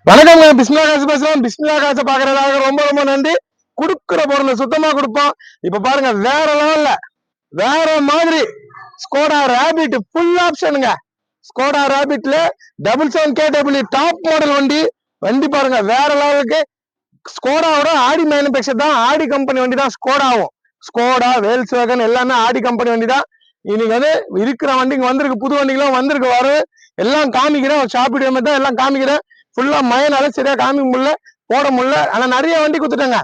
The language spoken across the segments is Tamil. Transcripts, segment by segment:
வணக்கம். பிஸ்மில்லா காசு பேசுறோம். பிஸ்மில்லா காசை பாக்குறதாக ரொம்ப ரொம்ப நன்றி. குடுக்கிற பொருளை சுத்தமா கொடுப்போம். இப்ப பாருங்க, வேற லெவல்ல வேற மாதிரி ஸ்கோடா ராபிட் ஃபுல் ஆப்ஷனுங்க. ஸ்கோடா ராபிட்ல 777 KW டாப் மாடல் வண்டி. வண்டி பாருங்க வேற லெவலுக்கு. ஸ்கோடாவோட ஆடி மேனுபேக்சர் தான், ஆடி கம்பெனி வண்டி தான் ஸ்கோடாவும். ஸ்கோடா வேல்ஸ் வேகன் எல்லாமே ஆடி கம்பெனி வண்டி தான். இன்னைக்கு வந்து இருக்கிற வண்டி இங்க வந்திருக்கு, புது வண்டிகளும் வந்திருக்கு. வரும் எல்லாம் காமிக்கிறேன். ஷாப் வீடியோ தான் எல்லாம் காமிக்கிறேன். ஃபுல்லா மயனால சரியா காமிக்க முடியல, போட முடியல. ஆனா நிறைய வண்டி கொடுத்துட்டேங்க.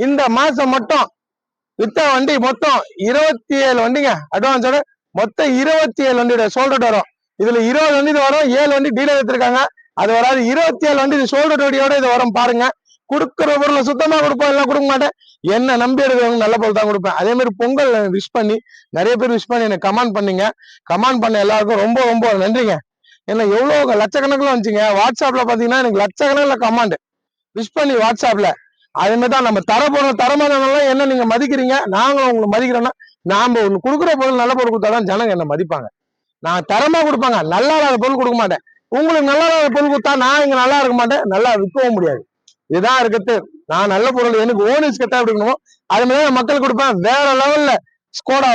இந்த மாசம் மட்டும் வித்த வண்டி மொத்தம் 27 வண்டிங்க. அட்வான்ஸோட மொத்தம் 27 வண்டியோட சோல்டர் வரும். இதுல 20 வண்டி வரும், 7 வண்டி டீலர் எடுத்திருக்காங்க. அது வராது. 27 வண்டி இது சோல்டர் வண்டியோட இது வரும். பாருங்க, கொடுக்குற பொருளை சுத்தமா கொடுப்போம், எல்லாம் கொடுக்க மாட்டேன். என்ன நம்பி எடுக்கிறவங்க நல்ல பொருள் தான் கொடுப்பேன். அதே மாதிரி பொங்கல் விஷ் பண்ணி நிறைய பேர் விஷ் பண்ணி எனக்கு கமெண்ட் பண்ணீங்க. கமெண்ட் பண்ண எல்லாருக்கும் ரொம்ப ரொம்ப நன்றிங்க. என்ன எவ்வளவு லட்சக்கணக்கில் வந்துச்சுங்க. வாட்ஸ்அப்ல பாத்தீங்கன்னா எனக்கு லட்சக்கணக்கில் கமெண்ட் விஷ் பண்ணி வாட்ஸ்அப்ல. அதே மாதிரி தான் நம்ம தரப்போறோம். தரமானவங்களாம் என்ன நீங்க மதிக்கிறீங்க, நாங்களும் உங்களுக்கு மதிக்கிறோம்னா நாம ஒண்ணு கொடுக்குற பொருள் நல்ல பொருள் கொடுத்தாதான் ஜனங்க என்ன மதிப்பாங்க. நான் தரமா கொடுப்பாங்க, நல்லா இல்லாத பொருள் கொடுக்க மாட்டேன். உங்களுக்கு நல்லா இல்லாத பொருள் கொடுத்தா நான் இங்க நல்லா இருக்க மாட்டேன், நல்லா விற்கவும் முடியாது. இதுதான் இருக்குது. நான் நல்ல பொருள் எனக்கு ஓனிஸ் கட்டா எடுக்கணும், அது மாதிரி மக்கள் கொடுப்பேன். வேற லெவல்ல ஸ்கோடா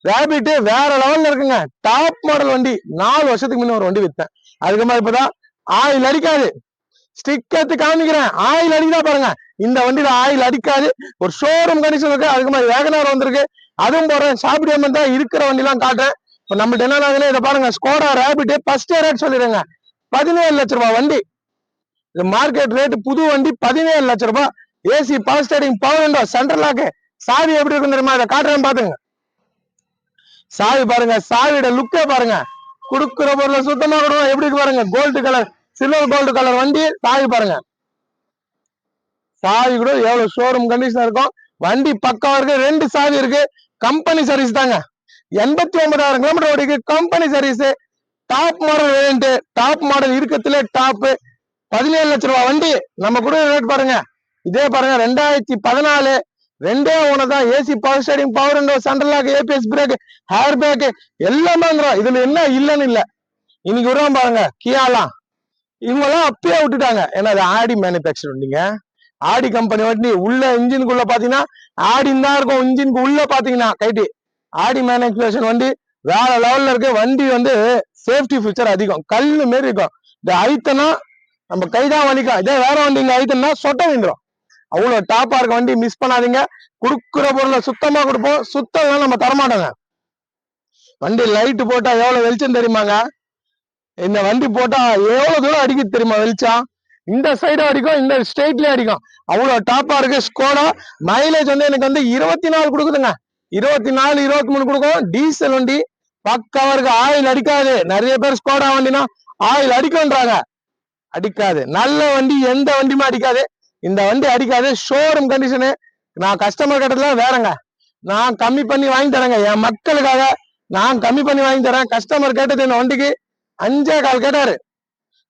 ராபிட் வேற லெவல்ல இருக்குங்க. டாப் மாடல் வண்டி. 4 வருஷத்துக்கு முன்ன ஒரு வண்டி வித்தேன். அதுக்கு மாதிரி இப்பதான் ஆயில் அடிக்காது. ஸ்டிக் எடுத்து காமிக்கிறேன், ஆயில் அடிக்கா பாருங்க. இந்த வண்டியில ஆயில் அடிக்காது, ஒரு ஷோரூம் கண்டிஷன் இருக்கு. அதுக்கு மாதிரி வேகனார் வந்திருக்கு, அதுவும் போறேன். ஷாப் டேமெண்ட் தான் இருக்கிற வண்டி எல்லாம் காட்டுறேன். இப்ப நம்ம என்ன இதை பாருங்க. ஸ்கோடா ராபிட் ஃபர்ஸ்ட் ரேட் சொல்லிடுங்க, 17 லட்சம் ரூபாய் வண்டி. இது மார்க்கெட் ரேட். புது வண்டி 17 லட்சம் ரூபாய். AC power steering power window central lock. சாவி எப்படி இருக்கும் தெரியுமா? இதை காட்டுறேன் பாத்துங்க. சாவி பாருங்க, சாவியோட லுக்கே பாருங்க. குடுக்குற பொருளை சுத்தமா கொடுவோம். எப்படி இருக்கு பாருங்க, gold colour, silver gold colour வண்டி. சாவி பாருங்க, சாவி கூட எவ்வளவு ஷோரூம் கண்டிஷன் இருக்கும். வண்டி பக்கம் இருக்கு. 2 சாவி இருக்கு. கம்பெனி சர்வீஸ் தாங்க. 89,000 கிலோமீட்டர் ஓடிக்கு company service. Top model variant, top model இருக்கத்துல டாப். 17 லட்சம் ரூபாய் வண்டி. நம்ம கூட ரேட் பாருங்க. இதே பாருங்க, 2014 2 ஓனர் தான். AC power steering power window central lock ABS brake airbag எல்லாமே வந்துடும். இதுல என்ன இல்லன்னு இல்ல. இன்னைக்கு விடுறோம் பாருங்க. கியாலாம் இவங்க எல்லாம் அப்பயே விட்டுட்டாங்க. ஏன்னா அது ஆடி மேனுபேக்சர் வண்டிங்க, ஆடி கம்பெனி வண்டி. உள்ள இன்ஜினுக்குள்ள பாத்தீங்கன்னா ஆடின்னு தான் இருக்கும். இன்ஜினுக்கு உள்ள பாத்தீங்கன்னா கைட்டி ஆடி மேனுபேக்சர் வண்டி வேற லெவல்ல இருக்கு. வண்டி வந்து சேஃப்டி ஃபீச்சர் அதிகம், கல்லு மாரி இருக்கும். இந்த ஐத்தனா நம்ம கைதான் வலிக்கும். இதே வேற வண்டி இங்க ஐத்தனா சொட்ட விழுந்துரும். அவ்வளவு டாப்பா இருக்க வண்டி. மிஸ் பண்ணாதீங்க. குடுக்குற பொருளை சுத்தமா கொடுப்போம். சுத்தம் நம்ம தரமாட்டோங்க. வண்டி லைட் போட்டா எவ்வளவு வெளிச்சம் தெரியுமாங்க? இந்த வண்டி போட்டா எவ்வளவு தூரம் அடிக்குது தெரியுமா வெளிச்சம்? இந்த சைடும் அடிக்கும், இந்த ஸ்ட்ரெயிட்லயே அடிக்கும். அவ்வளவு டாப்பா இருக்கு. ஸ்கோடா மைலேஜ் வந்து எனக்கு வந்து 24 கொடுக்குதுங்க. 24 23 கொடுக்கும். டீசல் வண்டி பக்காவா இருக்கு. ஆயில் அடிக்காது. நிறைய பேர் ஸ்கோடா வண்டினா ஆயில் அடிக்கும்ன்றாங்க, அடிக்காது. நல்ல வண்டி எந்த வண்டியுமே அடிக்காது. இந்த வண்டி அடிக்காது. Showroom condition. நான் கஸ்டமர் கிட்டல வேறங்க, நான் கம்மி பண்ணி வாங்கி தரேங்க. என் மக்களுக்காக நான் கம்மி பண்ணி வாங்கி தரேன். கஸ்டமர் கேட்டது இந்த வண்டிக்கு 5.25 கேட்டாரு.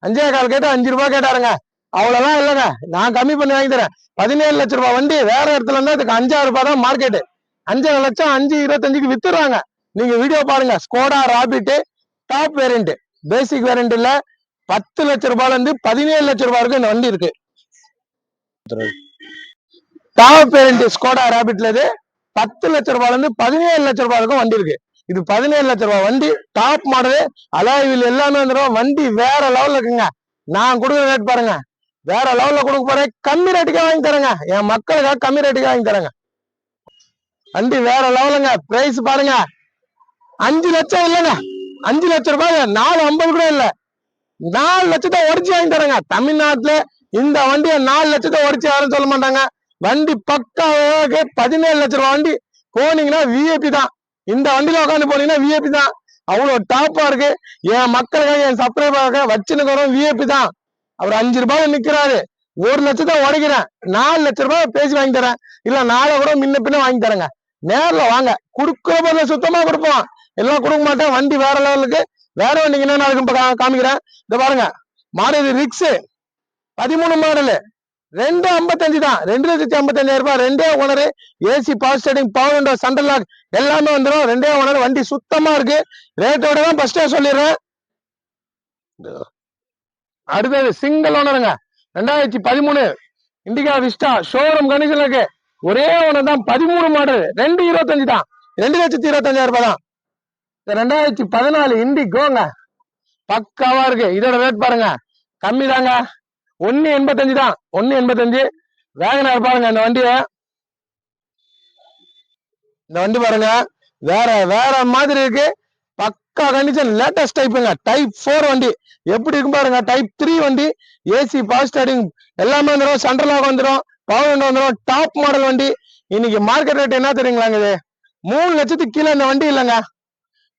5.25 கேட்டு 5 ரூபாய் கேட்டாருங்க. அவ்வளவுதான் இல்லைங்க, நான் கம்மி பண்ணி வாங்கி தரேன். 17 லட்சம் ரூபாய் வண்டி. வேற இடத்துல இருந்தா இதுக்கு 5,000 ரூபாய் தான் மார்க்கெட். 5 லட்சம் 5.25க்கு வித்துறாங்க. நீங்க வீடியோ பாருங்க. Skoda Rapid top variant, basic variant இல்ல. 10 லட்சம் ரூபாய்ல இருந்து 17 லட்சம் ரூபாய் இருக்கு இந்த வண்டி இருக்கு. டாப் வேரியன்ட் ஸ்கோடா ராபிட்ல இது 10 லட்சம் ரூபாய்ல இருந்து 17 லட்சம் ரூபாய் இருக்கும் வண்டி இருக்கு. இது 17 லட்சம் ரூபாய் வண்டி. டாப் மாடலு, அலாய்வில் எல்லாமே வந்துடும். வண்டி வேற லெவல்ல இருக்குங்க. நான் கொடுக்குற ரேட் பாருங்க, வேற லெவல்ல கொடுக்க போறேன். கம்மி ரேட்டுக்கே வாங்கி தரேங்க. என் மக்களுக்காக கம்மி ரேட்டுக்கே வாங்கி தரேங்க. வண்டி வேற லெவலுங்க. பிரைஸ் பாருங்க, 5 லட்சம் இல்லைங்க, 5 லட்சம் ரூபாய் 4.50 கூட இல்ல. 4 லட்சத்தை உடச்சு வாங்கி தரேங்க. தமிழ்நாட்டுல இந்த வண்டியை 4 லட்சத்தை உடச்சு யாரும் சொல்ல மாட்டாங்க. வண்டி பக்காவே 17 லட்சம் ரூபாய் வண்டி. போனீங்கன்னா விஐபி தான். இந்த வண்டியில உட்காந்து போனீங்கன்னா விஐபி தான். அவ்வளவு டாப்பா இருக்கு. என் மக்களுக்காக, என் சப்ஸ்கிரைபருக்காக வச்சுன்னு விஐபி தான். அவர் 5 ரூபாய் நிக்கிறாரு. 1 லட்சத்தை உடைக்கிறேன். 4 லட்சம் ரூபாய் பேசி வாங்கி தரேன். இல்ல 4 கூட முன்ன பின்ன வாங்கி தரேங்க. நேரில் வாங்க. கொடுக்குற போது சுத்தமா கொடுப்போம், எல்லாம் கொடுக்க மாட்டேன். வண்டி வேற லெவலுக்கு. வேற வண்டிக்கு என்ன இருக்கு காமிக்கிறேன். இத பாருங்க, மாருதி ரிக்ஸ் 13 மாடலு 2.55 தான். 2,55,000 ரூபாய். 2 owner. AC power steering power window central lock எல்லாமே வந்துடும். 2 ஓனர். வண்டி சுத்தமா இருக்கு. ரேட்டோட தான் ஃபர்ஸ்டே சொல்லிடுறேன். அடுத்தது சிங்கிள் ஓனருங்க 2013 இண்டிகா விஸ்டா ஷோரூம் கண்டிஷன்ல இருக்கு. ஒரே ஓனர் தான், 13 மாடல், 2,25 தான், 2,25,000 ரூபாய் தான். 2014 இண்டிகோங்க, பக்காவா இருக்கு. இதோட ரேட் பாருங்க, கம்மி தாங்க, 1,85 தான், 1,85. வேகனார் பாருங்க, இந்த வண்டி பாருங்க, வேற வேற மாதிரி இருக்கு. பக்கா கண்டிஷன், லேட்டஸ்ட் டைப்புங்க, டைப் 4 வண்டி. எப்படி இருக்கும் பாருங்க. டைப் 3 வண்டி, ஏசி பவர் ஸ்டாரிங் எல்லாமே வந்துடும், சென்ட்ரல் லாக் வந்துடும், பவர் விண்டோ வந்துடும், டாப் மாடல் வண்டி. இன்னைக்கு மார்க்கெட் ரேட் என்ன தெரியுங்களாங்க, இது 3 லட்சத்துக்கு கீழே இந்த வண்டி இல்லைங்க.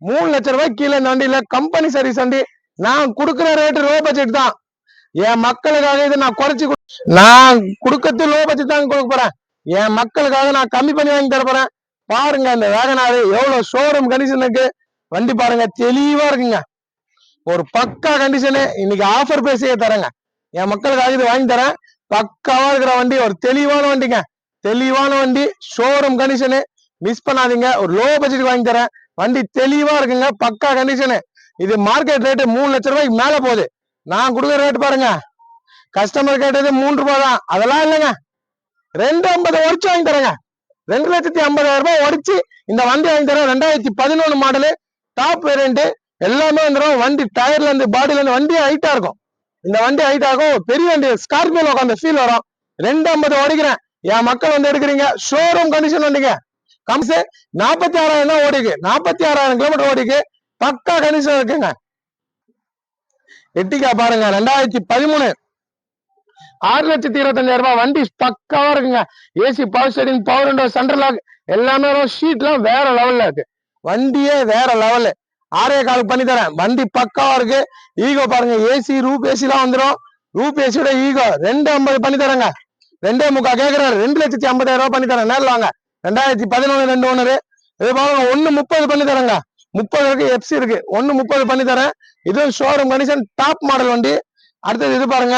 3 லட்சம் ரூபாய்க்கு கீழே இந்த வண்டி இல்ல. கம்பெனி சர்வீஸ் வண்டி. நான் கொடுக்குற ரேட் லோ பட்ஜெட் தான். என் மக்களுக்காக இது நான் குறைச்சி, நான் கொடுக்கறது லோ பட்ஜெட் தான் கொடுக்க போறேன். என் மக்களுக்காக நான் கம்மி பண்ணி வாங்கி தர போறேன். பாருங்க இந்த வேகனாரு எவ்வளவு ஷோரூம் கண்டிஷனுக்கு வண்டி பாருங்க, தெளிவா இருக்குங்க. ஒரு பக்கா கண்டிஷனு. இன்னைக்கு ஆஃபர் பேசியே தரேங்க, என் மக்களுக்காக இது வாங்கி தரேன். பக்காவா இருக்கிற வண்டி, ஒரு தெளிவான வண்டிங்க, தெளிவான வண்டி, ஷோரூம் கண்டிஷனு. மிஸ் பண்ணாதீங்க, ஒரு லோ பட்ஜெட் வாங்கி தரேன். வண்டி தெளிவா இருக்குங்க, பக்கா கண்டிஷனு. இது மார்க்கெட் ரேட்டு 3 லட்சம் ரூபாய்க்கு மேல போகுது. நான் கொடுக்குற ரேட் பாருங்க, கஸ்டமர் கேட்டது 3 ரூபாய் தான். அதெல்லாம் இல்லைங்க, 2,50 உடச்சு வாங்கி தரேங்க. 2,50,000 ரூபாய் உடச்சு இந்த வண்டி வாங்கி தரேன். 2011 மாடலு, டாப் வேரியன்ட் எல்லாமே வந்துடும். வண்டி டயர்ல இருந்து பாடியில இருந்து வண்டி ஹைட்டா இருக்கும். இந்த வண்டி ஹைட் ஆகும், பெரிய வண்டி ஸ்கார்பியோல உட்காந்து ஃபீல் வரும். 2,50 உடைக்கிறேன். என் மக்கள் வந்து எடுக்கிறீங்க, ஷோரூம் கண்டிஷன் வண்டிங்க. கம்சு 46,000 தான் ஓடிக்கு, 46,000 கிலோமீட்டர் ஓடிக்கு, பக்கா கண்டிஷன் இருக்குங்க. எட்டிக்கா பாருங்க, 2013 6,25,000 ரூபாய் வண்டி, பக்காவா இருக்குங்க. AC power steering, power window, central lock எல்லாமே ஷீட்லாம் வேற லெவல்ல இருக்கு. வண்டியே வேற லெவலு. 6,4 பண்ணி தரேன். வண்டி பக்காவா இருக்கு. ஈகோ பாருங்க, ஏசி ரூப் ஏசி எல்லாம் வந்துடும். ரூப் ஏசியோட ஈகோ 2,50 பண்ணி தரேங்க. 2,45 கேட்கிறாரு, 2,50,000 ரூபாய் பண்ணி தரேன். நேரில் வாங்க. 2011 2 ஓனரு. இது பாருங்க, 1,30 பண்ணி தரேங்க. 30 இருக்கு, எப்சி இருக்கு, 1,30 பண்ணி தரேன். இதுவும் ஷோரூம் கண்டிஷன், டாப் மாடல் வண்டி. அடுத்தது இது பாருங்க,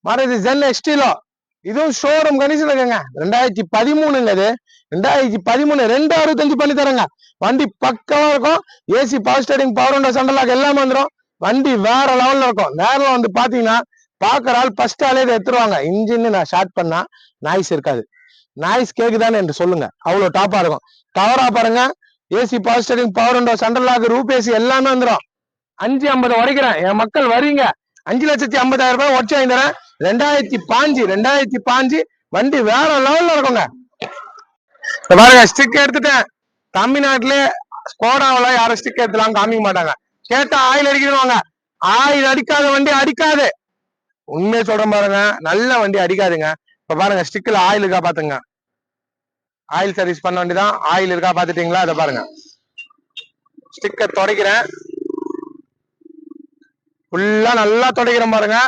மாருதி ஜென் எக்ஸ்டிலோ. இதுவும் ஷோரூம் கண்டிஷன் இருக்குங்க. 2013ங்க இது, 2013 2,65 பண்ணி தரேங்க. வண்டி பக்கவா இருக்கும். AC power steering, power window, central lock எல்லாமே வந்துடும். வண்டி வேற லெவல்ல இருக்கும். நேரில் வந்து பாத்தீங்கன்னா பாக்குற ஆள் ஃபர்ஸ்ட் ஆளே இதை எடுத்துருவாங்க. இன்ஜின் நான் ஸ்டார்ட் பண்ணா நாய்ஸ் இருக்காது. நாய்ஸ் கேக்குதான்னு என்று சொல்லுங்க, அவ்வளவு டாப்பா இருக்கும். கவரா பாருங்க, AC power steering, power window, central lock, roof AC எல்லாமே வந்துடும். 5,50 உடைக்கிறேன். என் மக்கள் வரீங்க, 5,50,000 ரூபாய் உடச்சு வாங்கி தரேன். 2005 வண்டி வேற லெவல்ல இருக்குங்க. பாருங்க, ஸ்டிக் எடுத்துட்டேன். தமிழ்நாட்டிலே ஸ்கோடாவில யாரும் ஸ்டிக் எடுத்துலாம் காமிக்க மாட்டாங்க. கேட்டா ஆயில் அடிக்கணுவாங்க. ஆயில் அடிக்காத வண்டி அடிக்காது. உண்மையை சொல்றேன் பாருங்க, நல்ல வண்டி அடிக்காதுங்க. இப்ப பாருங்க, ஸ்டிக்ல ஆயில் இருக்கா பாத்துங்க. ஆயில் சர்வீஸ் பண்ண வண்டிதான். ஆயில் இருக்கா பாத்துட்டீங்களா? அதை பாருங்க, ஸ்டிக்கர் துடைக்கிறேன். ஃபுல்லா நல்லா துடைக்கிறேன் பாருங்க.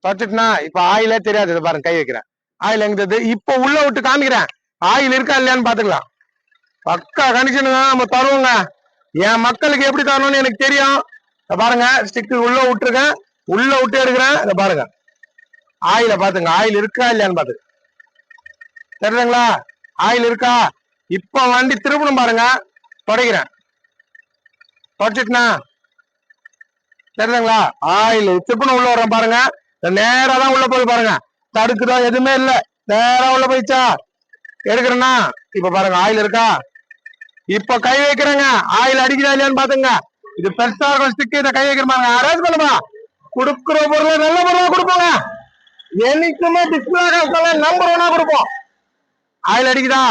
தொடச்சிட்டுனா இப்ப ஆயிலே தெரியாது. இதை பாருங்க, கை வைக்கிறேன், ஆயில் எங்கிறது இப்ப உள்ள விட்டு காமிக்கிறேன். ஆயில் இருக்கா இல்லையான்னு பாத்துக்கலாம். பக்கா கண்டிஷன் தான் நம்ம தருவோங்க. என் மக்களுக்கு எப்படி தரணும்னு எனக்கு தெரியும். பாருங்க, ஸ்டிக்கு உள்ள விட்டுருக்கேன், உள்ள விட்டு எடுக்கிறேன். இதை பாருங்க, ஆயில பாத்துங்க, ஆயில் இருக்கா இல்லையான்னு பாத்துங்க. தெரியுதுங்களா? ஆயில் இருக்கா? இப்ப வண்டி திருப்பணும் பாருங்க, தொடக்கிறேன். தொடச்சிட்டுனா தெரியுதுங்களா? ஆயில் திருப்பணும் உள்ள வர்றேன் பாருங்க. நேரா தான் உள்ள போய் பாருங்க, தடுக்குதோ எதுவுமே இல்ல, நேரா உள்ள போயிச்சா. எடுக்கிறேன்னா இப்ப பாருங்க, ஆயில் இருக்கா? இப்ப கை வைக்கிறேங்க, ஆயில் அடிக்குதா இல்லையான்னு பாத்துங்க. இது பெருசா இருக்கும் ஸ்டிக், இதை கை வைக்கிற பாருங்க. அரேஞ்ச் பண்ணுமா, கொடுக்குற பொருள் நல்ல பொருளா கொடுப்போங்க. என்னைக்குமே டிஸ்பிளே நம்பர் 1 கொடுப்போம். ஆயில் அடிக்குதா?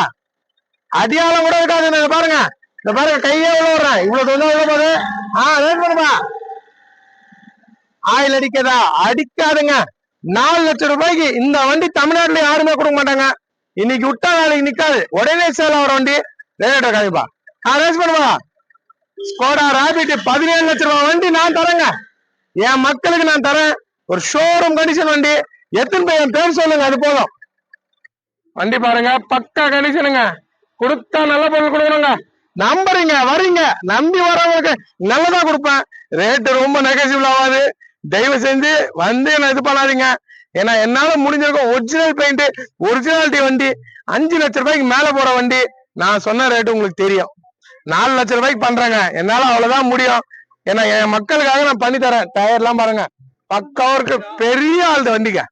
அடியாலம் கூட இருக்காது. பாருங்க, இந்த பாருங்க, கையே உள்ள விடுறேன், இவ்வளவு உள்ள போகுது. அரேஞ்ச் பண்ணுமா, ஆயில் அடிக்கதா? அடிக்காதுங்க. 4 லட்சம் ரூபாய்க்கு இந்த வண்டி தமிழ்நாட்டுல யாருமே கொடுக்க மாட்டாங்க. இன்னைக்கு விட்டா நாளைக்கு நிக்காது, உடனே சேல் ஆகிற வண்டி. ரேட்டை காமிப்பா, அரேஞ்ச் பண்ணுவா. ஸ்கோடா ராபிட் 17 லட்சம் ரூபாய் வண்டி நான் தரேங்க. என் மக்களுக்கு நான் தரேன். ஒரு ஷோரூம் கண்டிஷன் வண்டி. எத்தனை பேர் என் பேர் சொல்லுங்க, அது போதும். வண்டி பாருங்க, பக்கா கண்டிஷனுங்க. கொடுத்தா நல்ல பொருள் கொடுக்கணுங்க. நம்புறீங்க, வரீங்க, நம்பி வரவங்களுக்கு நல்லதா கொடுப்பேன். ரேட்டு ரொம்ப நெகசிபிள் ஆகாது. தயவு செஞ்சு வந்து என்ன இது பண்ணாதீங்க. ஏன்னா என்னால முடிஞ்சிருக்கும். ஒரிஜினல் பெயிண்ட், ஒரிஜினாலிட்டி வண்டி, 5 லட்சம் ரூபாய்க்கு மேல போற வண்டி. நான் சொன்ன ரேட்டு உங்களுக்கு தெரியும். 4 லட்சம் ரூபாய்க்கு பண்றேங்க, என்னால அவ்வளவுதான் முடியும். ஏன்னா என் மக்களுக்காக நான் பண்ணி தரேன். டயர் எல்லாம் பாருங்க பக்காவா இருக்கு. பெரிய ஆள்து வண்டிங்க,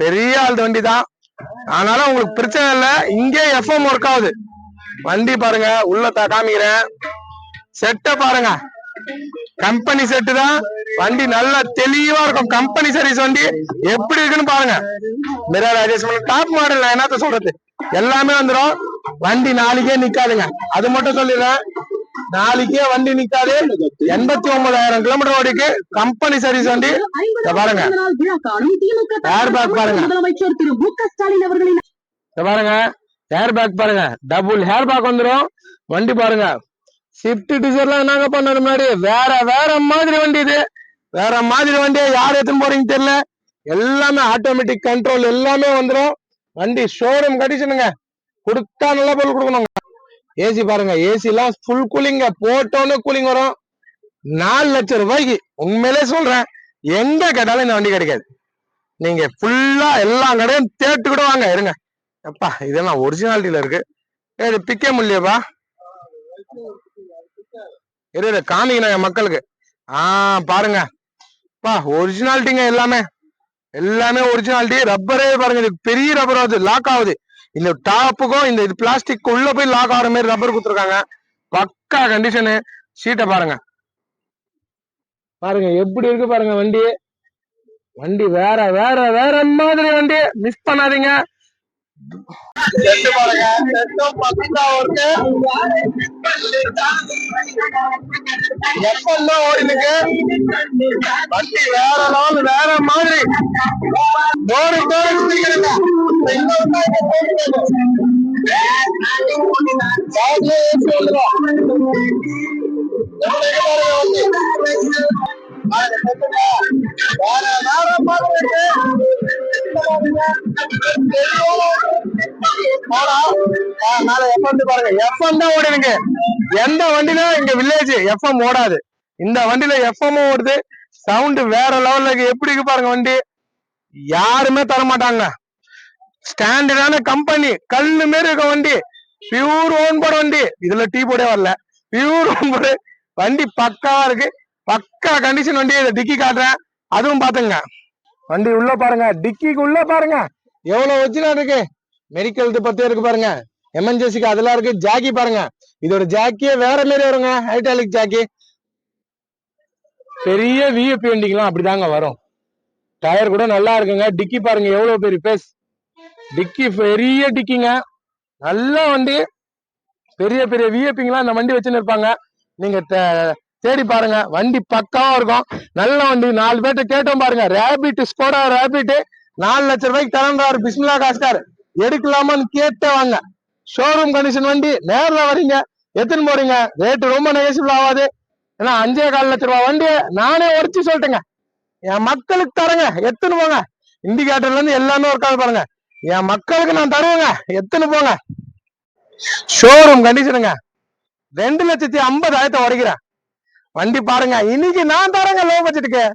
பெரிய ஆள்து வண்டி தான். அதனால உங்களுக்கு பிரச்சனை இல்லை. இங்கே எஃப்எம் ஒர்க் ஆகுது. வண்டி பாருங்க, உள்ள காமிக்கிறேன். செட்ட பாருங்க, கம்பெனி செட்டு தான். வண்டி நல்லா தெளிவா இருக்கும். கம்பெனி சர்வீஸ் வண்டி எப்படி இருக்குன்னு பாருங்க. Mirror adjustment top model. நான் என்னத்த சொல்றது, எல்லாமே வந்துடும். வண்டி நாளைக்கே நிக்காதுங்க, அது மட்டும் சொல்லிடுறேன். நாளைக்கே வண்டி நிக்காது. 89,000 கிலோமீட்டர் ஓடிக்கு கம்பெனி சர்வீஸ் வண்டி. பாருங்க ஏர் பேக் பாருங்க, பாருங்க ஏர் பேக் பாருங்க, டபுள் ஹேர் பேக் வந்துடும். வண்டி பாருங்க, ஷிஃப்ட் டிசைர்லாம் என்னங்க பண்ணது முன்னாடி வேற வேற மாதிரி வண்டி. இது வேற மாதிரி வண்டியை யார் எடுத்துன்னு போறீங்க தெரியல. எல்லாமே ஆட்டோமேட்டிக் கண்ட்ரோல் எல்லாமே வந்துடும். வண்டி ஷோரூம் கண்டிஷனுங்க, கொடுத்தா நல்ல பொருள் கொடுக்கணுங்க. ஏசி பாருங்க, ஏசி எல்லாம் ஃபுல் கூலிங்க, போட்டோன்னு கூலிங் வரும். 4 லட்சம் ரூபாய்க்கு உண்மையிலே சொல்றேன், எங்க கேட்டாலும் இந்த வண்டி கிடைக்காது. நீங்க ஃபுல்லா எல்லா கடையும் தேட்டு கூட வாங்க இருங்க. அப்பா இதெல்லாம் ஒரிஜினாலிட்டியில இருக்கு. இது பிக்க முடியப்பா, இரு காமிக்கணும் என் மக்களுக்கு. பாருங்க பா, ஒரிஜினாலிட்டிங்க எல்லாமே, எல்லாமே ஒரிஜினாலிட்டி. ரப்பரே பாருங்க, இது பெரிய ரப்பர் ஆகுது, லாக் ஆகுது. இந்த டாப்புக்கும் இந்த இது பிளாஸ்டிக் உள்ள போய் லாக் ஆகிற மாதிரி ரப்பர் கொடுத்துருக்காங்க. பக்கா கண்டிஷனு. சீட்டை பாருங்க, பாருங்க எப்படி இருக்கு பாருங்க வண்டி. வண்டி வேற வேற வேற மாதிரி வண்டி, மிஸ் பண்ணாதீங்க. பாருங்க ஓடினுக்கு வண்டி வேற லெவல், வேற மாதிரி. எந்த வண்டினா இங்க வில்லேஜ் எஃப்எம் ஓடாது, இந்த வண்டியில எஃப்எம் ஓடுது. சவுண்ட் வேற லெவல்ல இருக்கு. எப்படி இருக்கு பாருங்க வண்டி, யாருமே தர மாட்டாங்க. ஸ்டாண்டர்டான கம்பெனி, கல்லு மாரி இருக்க வண்டி, பியூர் ஓன் போர்டு வண்டி. இதுல டீ போர்டே வரல, பியூர் ஓன் போர்டு வண்டி. பக்காவா இருக்கு, பக்கா கண்டிஷன் வண்டி. இதை டிக்கி காட்டுறேன், அதுவும் பாத்துங்க. வண்டி உள்ள பாருங்க, டிக்கிக்கு உள்ள பாருங்க எவ்வளவு ஒரிஜினல் இருக்கு. மெடிக்கல் பத்தி இருக்கு பாருங்க, எமர்ஜென்சிக்கு அதெல்லாம் இருக்கு. ஜாக்கி பாருங்க, இதோட ஜாக்கியே வேற மாதிரி வருங்க, ஹைட்டாலிக் ஜாக்கி. பெரிய விஎப்பி வண்டிக்கெல்லாம் அப்படிதாங்க வரும். டயர் கூட நல்லா இருக்குங்க. டிக்கி பாருங்க எவ்வளவு பெரிய பேஸ், டிக்கி பெரிய டிக்கிங்க, நல்ல வண்டி. பெரிய பெரிய விஎப்பிங்கெல்லாம் இந்த வண்டி வச்சுன்னு இருப்பாங்க, நீங்க தேடி பாருங்க. வண்டி பக்காவா இருக்கும், நல்ல வண்டி. 4 பேர்ட்ட கேட்டோம் பாருங்க, ரேபிட் ஸ்கோடா ரேபிட் 4 லட்சம் ரூபாய்க்கு தரன்றாரு பிஸ்மில்லா காஸ்டார். எடுக்கலாமான்னு கேட்டே வாங்க. ஷோரூம் கண்டிஷன் வண்டி. நேரில் வரீங்க, எத்தனை போறீங்க, ரேட்டு ரொம்ப நெகசிபிள் ஆகாது. ஏன்னா 5,4 லட்சம் ரூபாய் வண்டி நானே உடச்சு சொல்லிட்டேங்க. என் மக்களுக்கு தரங்க, எத்தனை போங்க. இண்டிகேட்டர்ல இருந்து எல்லாமே ஒர்க் ஆகுது பாருங்க. என் மக்களுக்கு நான் தருவேங்க, எத்தனை போங்க. ஷோரூம் கண்டிஷனுங்க, 2,50,000 உடைக்கிறேன். வண்டி பாருங்க, இன்னைக்கு நான் தரேங்க லோ பட்ஜெட்டுக்கு.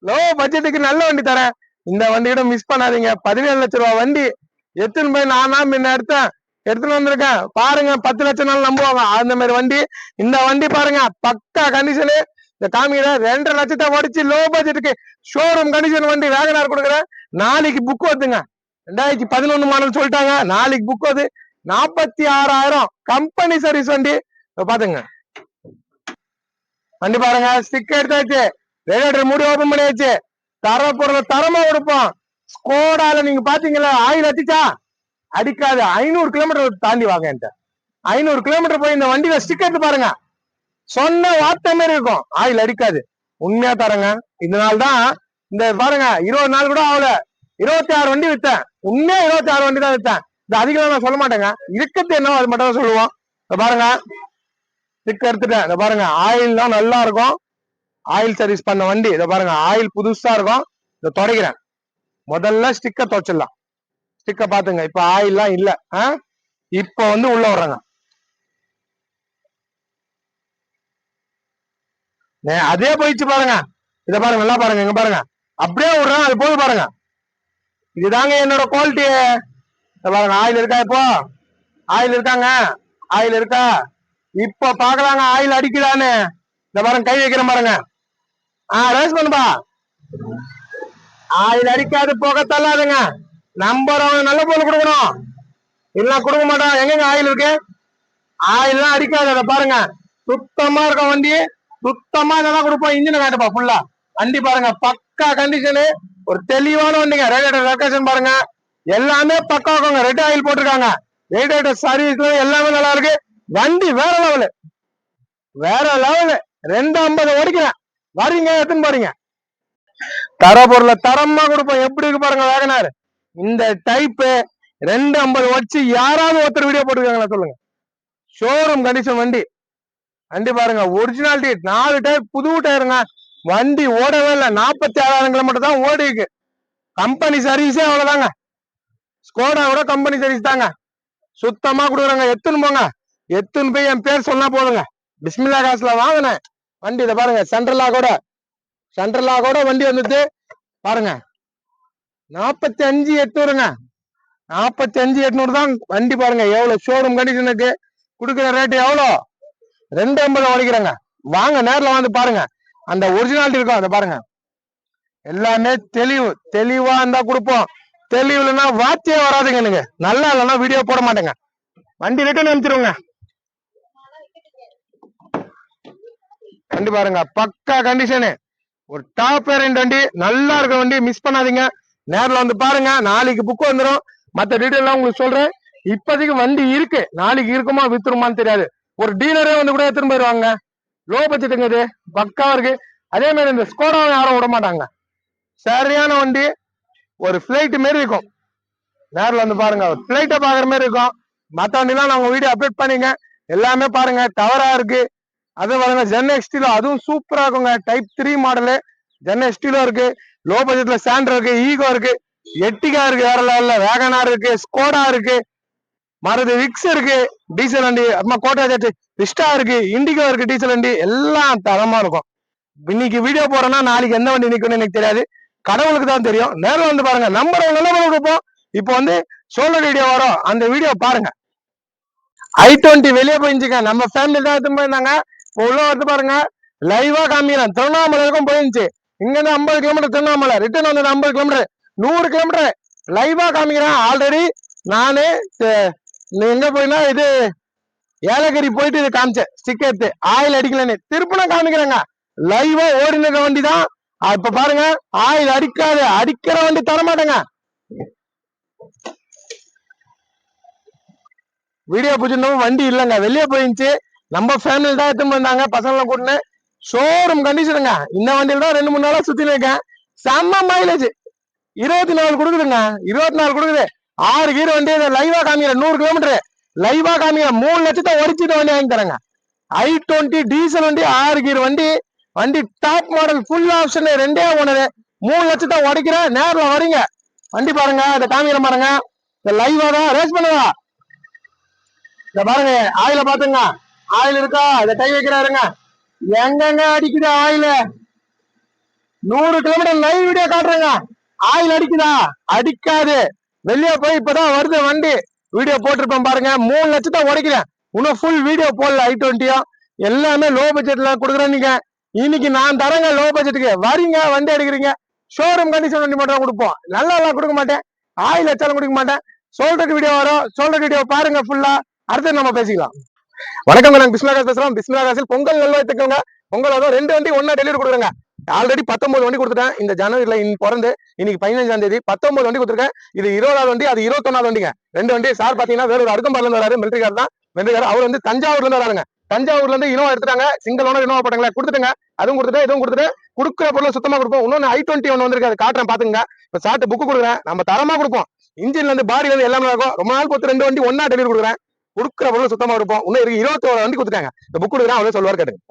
லோ பட்ஜெட்டுக்கு நல்ல வண்டி தரேன். இந்த வண்டியோட மிஸ் பண்ணாதீங்க. 17 லட்சம் ரூபாய் வண்டி எத்தனை போய் நானா முன்ன எடுத்துட்டு வந்திருக்கேன் பாருங்க. 10 லட்சம் நாள் நம்புவாங்க அந்த மாதிரி வண்டி. இந்த வண்டி பாருங்க, பக்கா கண்டிஷனு. இந்த காமிக்கிற 2.5 லட்சத்தை ஓடிச்சு லோ பட்ஜெட்டுக்கு ஷோரூம் கண்டிஷன் வண்டி வேகனார் கொடுக்குறேன். நாளைக்கு புக் வருதுங்க, 2011 மாடல் சொல்லிட்டாங்க. நாளைக்கு புக் வருது, 46,000 கம்பெனி சர்வீஸ் வண்டி. பாத்துங்க வண்டி பாருங்க, ஸ்டிக்கர் எடுத்தாச்சு, ரேடியேட்டர் மூடி ஓபன் பண்ணியாச்சு. தர பொருளை தரமா கொடுப்போம். ஸ்கோடால நீங்க பாத்தீங்களா, ஆயில் அடிச்சா அடிக்காது. 500 கிலோமீட்டர் தாண்டி வாங்க என்கிட்ட. 500 கிலோமீட்டர் போய் இந்த வண்டியில ஸ்டிக்கர் பாருங்க, சொன்ன வார்த்தை மாதிரி இருக்கும், ஆயில் அடிக்காது. உண்மையா தரங்க. இதனால்தான் இந்த பாருங்க 20 நாள் கூட ஆகல, 26 வண்டி வித்தேன். உண்மையா 26 வண்டி தான் வித்தேன். இது அதிகம் நான் சொல்ல மாட்டேங்க, இருக்கிறது என்னவோ அது மட்டும் தான் சொல்லுவோம். பாருங்க ஸ்டிக்கர் எடுத்துட்டேன். இதை பாருங்க, ஆயில் தான் நல்லா இருக்கும். ஆயில் சர்வீஸ் பண்ண வண்டி. இதை பாருங்க, ஆயில் புதுசா இருக்கும். இதை தொடக்கிறேன். முதல்ல ஸ்டிக்கர் துவைச்சிடலாம். ஸ்டிக்கர் பாத்துங்க, இப்ப ஆயில்லாம் இல்ல. இப்ப வந்து உள்ள வர்றாங்க. அதே போயிடுச்சு பாருங்க. இத பாருங்க, நல்லா பாருங்க, இங்க பாருங்க, அப்படியே விடுறேன், அது போது பாருங்க. இதுதாங்க என்னோட குவாலிட்டி. பாருங்க, ஆயில் இருக்கா, இப்போ ஆயில் இருக்காங்க, ஆயில் இருக்கா, இப்ப பாக்கலாங்க ஆயில் அடிக்குதான்னு. இந்த பாருங்க கை வைக்கிறேன் பாருங்க. ரேஸ் பண்ணுப்பா. ஆயில் அடிக்காது போக தள்ளாதுங்க. நம்பர் நல்ல பொருள் கொடுக்கணும், இல்ல கொடுக்க மாட்டோம். எங்க ஆயில் இருக்கு? ஆயில்லாம் அடிக்காது. அதை பாருங்க சுத்தமா இருக்க வண்டி, சுத்தமா இதெல்லாம் கொடுப்போம். இன்ஜின் காட்டுப்பா ஃபுல்லா. வண்டி பாருங்க பக்கா கண்டிஷனு, ஒரு தெளிவான வண்டிங்க. ரேடியேட்டர் லொகேஷன் பாருங்க, எல்லாமே பக்கா இருக்குங்க. ரெட் ஆயில் போட்டிருக்காங்க. ரேடியேட்டர் சர்வீஸ் எல்லாமே நல்லா இருக்கு. வண்டி வேற லெவலு, வேற லெவலு. 250 ஓடிக்கிறேன். வரீங்க எத்தனை போறீங்க? தர பொருளை தரமா கொடுப்போம். எப்படி இருக்கு பாருங்க வேகனார். இந்த டைப்பு 250 வச்சு யாராவது ஒருத்தர் வீடியோ போட்டுருக்காங்களா சொல்லுங்க. ஷோரூம் கண்டிஷன் வண்டி. வண்டி பாருங்க ஒரிஜினாலிட்டி. 4 டயர் புது டயருங்க. வண்டி ஓடவே இல்லை. 46,000 கிலோமீட்டர் தான் ஓடி இருக்கு. கம்பெனி சர்வீஸே அவ்வளவுதாங்க. ஸ்கோடா கூட கம்பெனி சர்வீஸ் தாங்க. சுத்தமா கொடுக்குறாங்க. எத்துன்னு போங்க, எத்துன்னு போய் என் பேர் சொன்னா போதுங்க. பிஸ்மில்லா காசுல வாங்கினேன் வண்டி. இதை பாருங்க சென்ட்ரலா கூட வண்டி வந்துட்டு பாருங்க 45,800ங்க. 45,800 தான் வண்டி. பாருங்க எவ்வளவு ஷோரூம் கண்டிஷனுக்கு கொடுக்குற ரேட்டு எவ்வளோ? 250 ஓடிக்கிறாங்க. வாங்க நேரில் வந்து பாருங்க, அந்த ஒரிஜினாலிட்டி இருக்கும். அதை பாருங்க எல்லாமே தெளிவா இருந்தா கொடுப்போம். தெளிவு இல்லைன்னா வாத்தியே வராதுங்க. எனக்கு நல்லா இல்லைன்னா வீடியோ போட மாட்டேங்க. வண்டி ரிட்டர்ன் அனுப்பிச்சிருவோங்க. வண்டி பாருங்க பக்கா கண்டிஷனு, ஒரு டாப் ரெண்டு வண்டி, நல்லா இருக்க வண்டி. மிஸ் பண்ணாதீங்க, நேரில் வந்து பாருங்க. நாளைக்கு புக் வந்துடும். மற்ற டீட்டெயில் உங்களுக்கு சொல்றேன். இப்போதைக்கு வண்டி இருக்கு, நாளைக்கு இருக்குமா வித்துருமான்னு தெரியாது. ஒரு டீலரே வந்து கூட எடுத்துன்னு போயிருவாங்க. லோ பட்ஜெட்டுங்க இது, பக்காவா இருக்கு. அதே மாதிரி இந்த ஸ்கோடாவை யாரும் விட மாட்டாங்க. சரியான வண்டி, ஒரு பிளைட் மாரி இருக்கும். நேரில் வந்து பாருங்க, ஒரு பிளைட்டை பாக்குற மாதிரி இருக்கும். மற்ற வண்டிலாம் நாங்க வீடியோ அப்டேட் பண்ணிங்க, எல்லாமே பாருங்க டவரா இருக்கு. அது பாருங்க ஜென் எக்ஸ்டிலோ, அதுவும் சூப்பரா இருக்குங்க. டைப் 3 மாடலு ஜென் எக்ஸ்டிலோ இருக்கு. லோ பட்ஜெட்ல சாண்ட்ரோ இருக்கு, ஈகோ இருக்கு, எட்டிகா இருக்கு, வேற லெவல்ல வேகனார் இருக்கு, ஸ்கோடா இருக்கு, மருது விக்ஸ் இருக்கு, டீசல் வண்டி, அப்புறமா கோட்டா ஜெட் விஸ்டா இருக்கு, இண்டிகோ இருக்கு, டீசல் வண்டி எல்லாம் தரமா இருக்கும். இன்னைக்கு வீடியோ போறேன்னா நாளைக்கு எந்த வண்டி நிக்கும்னு எனக்கு தெரியாது, கடவுளுக்கு தான் தெரியும். நேரில் வந்து பாருங்க. நம்பர் நல்ல கொடுப்போம். இப்போ வந்து சோலோ வீடியோ வரும், அந்த வீடியோ பாருங்க. i20 வெளியே போயிருந்துச்சுங்க. நம்ம ஃபேமிலி தான் எடுத்து போயிருந்தாங்க. உள்ள வந்து பாருங்க லைவா காமிக்கிறேன். திருவண்ணாமலை வரைக்கும் போயிருந்துச்சு. இங்க இருந்து 50 கிலோமீட்டர் திருவண்ணாமலை, ரிட்டர்ன் வந்து 50 கிலோமீட்டர், 100 கிலோமீட்டர் லைவா காமிக்கிறேன். ஆல்ரெடி நானு எங்க போயினா இது ஏலகிரி போயிட்டு இது காமிச்சேன். ஸ்டிக்கர் ஆயில் அடிக்கலன்னு திருப்பண காமிக்கிறேங்க. லைவா ஓடின வண்டி தான். இப்ப பாருங்க ஆயில் அடிக்காது, அடிக்கிற வண்டி தரமாட்டேங்க. வீடியோ பிடிச்சிருந்தோம். வண்டி இல்லைங்க, வெளியே போயிருந்துச்சு. நம்ம ஃபேமிலி தான் எடுத்துன்னு வந்தாங்க, பசங்களை கூட்டினு. ஷோரூம் கண்டிஷனுங்க. இந்த வண்டியில தான் 2-3 நாளா சுத்தி இருக்கேன். செம்ம மைலேஜ் 24 கொடுக்குதுங்க. 24 கொடுக்குது. 6 கீர் வண்டி. லைவா காமிக்கிற 100 கிலோமீட்டர் லைவா காமிக்கிற 3 லட்சத்தை உடச்சிட்டு வண்டி வாங்கி தரேங்க. i20 டீசல் வண்டி, 6 கீர் வண்டி. வண்டி top model, full option, 2 owner, 3 லட்சத்தை உடைக்கிற. நேரில் வரீங்க, வண்டி பாருங்க. இதை காமிக்கிற பாருங்க. இந்த லைவா தான் ரேஸ் பண்ணுவா. இத பாருங்க ஆயில பாத்துங்க. ஆயில் இருக்கா? இதை கை வைக்கிறாருங்க. எங்கெங்க அடிக்குது ஆயில்? 100 கிலோமீட்டர் லைவ் வீடியோ காட்டுறேங்க. ஆயில் அடிக்குதா? அடிக்காது. வெளியே போய் இப்பதான் வருது வண்டி. வீடியோ போட்டிருப்பேன் பாருங்க. 3 லட்சத்தை உடைக்கிறேன். இன்னும் ஃபுல் வீடியோ போடல. i20 எல்லாமே லோ பட்ஜெட்ல கொடுக்குறேன். நீங்க இன்னைக்கு நான் தரேங்க லோ பட்ஜெட்டுக்கு. வரீங்க வண்டி எடுக்கிறீங்க, ஷோரூம் கண்டிஷன் வண்டி மட்டும் கொடுப்போம். நல்லா எல்லாம் கொடுக்க மாட்டேன், ஆயில் வச்சாலும் கொடுக்க மாட்டேன். சொல்றதுக்கு வீடியோ வரும், சொல்ற வீடியோ பாருங்க ஃபுல்லா. அடுத்து நம்ம பேசிக்கலாம். வணக்கம், நாங்க பிஸ்மில்லா பேசுறோம். பிஸ்மில்லா காசில் பொங்கல் நல்வாழ்த்துக்கங்க. பொங்கல் அதுவும் 2 வண்டி ஒன்னா டெலிவரி கொடுக்குறேங்க. ஆல்ரெடி 19 வண்டி கொடுத்துட்டேன். இந்த ஜனவரியில பிறந்து இன்னைக்கு 15ஆம் தேதி 19 வண்டி கொடுத்துருக்கேன். இது 20வது வண்டி, அது 21வது வண்டிங்க. 2 வண்டி. சார் பாத்தீங்கன்னா வேற ஒரு அடுக்கம்பார்ல இருந்து வராரு, மிலிட்டரி தான். அவர் வந்து தஞ்சாவூர்ல இருந்து வராருங்க. தஞ்சாவூர்ல இருந்து இனோவா எடுத்துட்டாங்க. சிங்கிள் ஓனர் இனோவா போட்டாங்களா, கொடுத்துட்டுங்க. அதுவும் கொடுத்துட்டு இதுவும் கொடுத்துட்டு கொடுக்குற பொருள் சுத்தமா கொடுப்போம். இன்னொன்னு i20 ஒன்று வந்திருக்கு, அது காட்டுறேன் பாத்துங்க. இப்ப சாட்டு புக்கு கொடுக்குறேன், நம்ம தரமா கொடுப்போம். இன்ஜின்ல இருந்து பாடியில இருந்து எல்லாமே இருக்கும். ரொம்ப நாள் பொறுத்து 2 வண்டி ஒன்னா டெலிவரி கொடுக்குறேன். கொடுக்குற பொருள் சுத்தமா இருப்போம். இன்னும் இருக்கு 21 வண்டி கொடுத்துட்டாங்க. இந்த புக் கொடுக்குறேன், அவரே சொல்லுவார், கேட்டுங்க.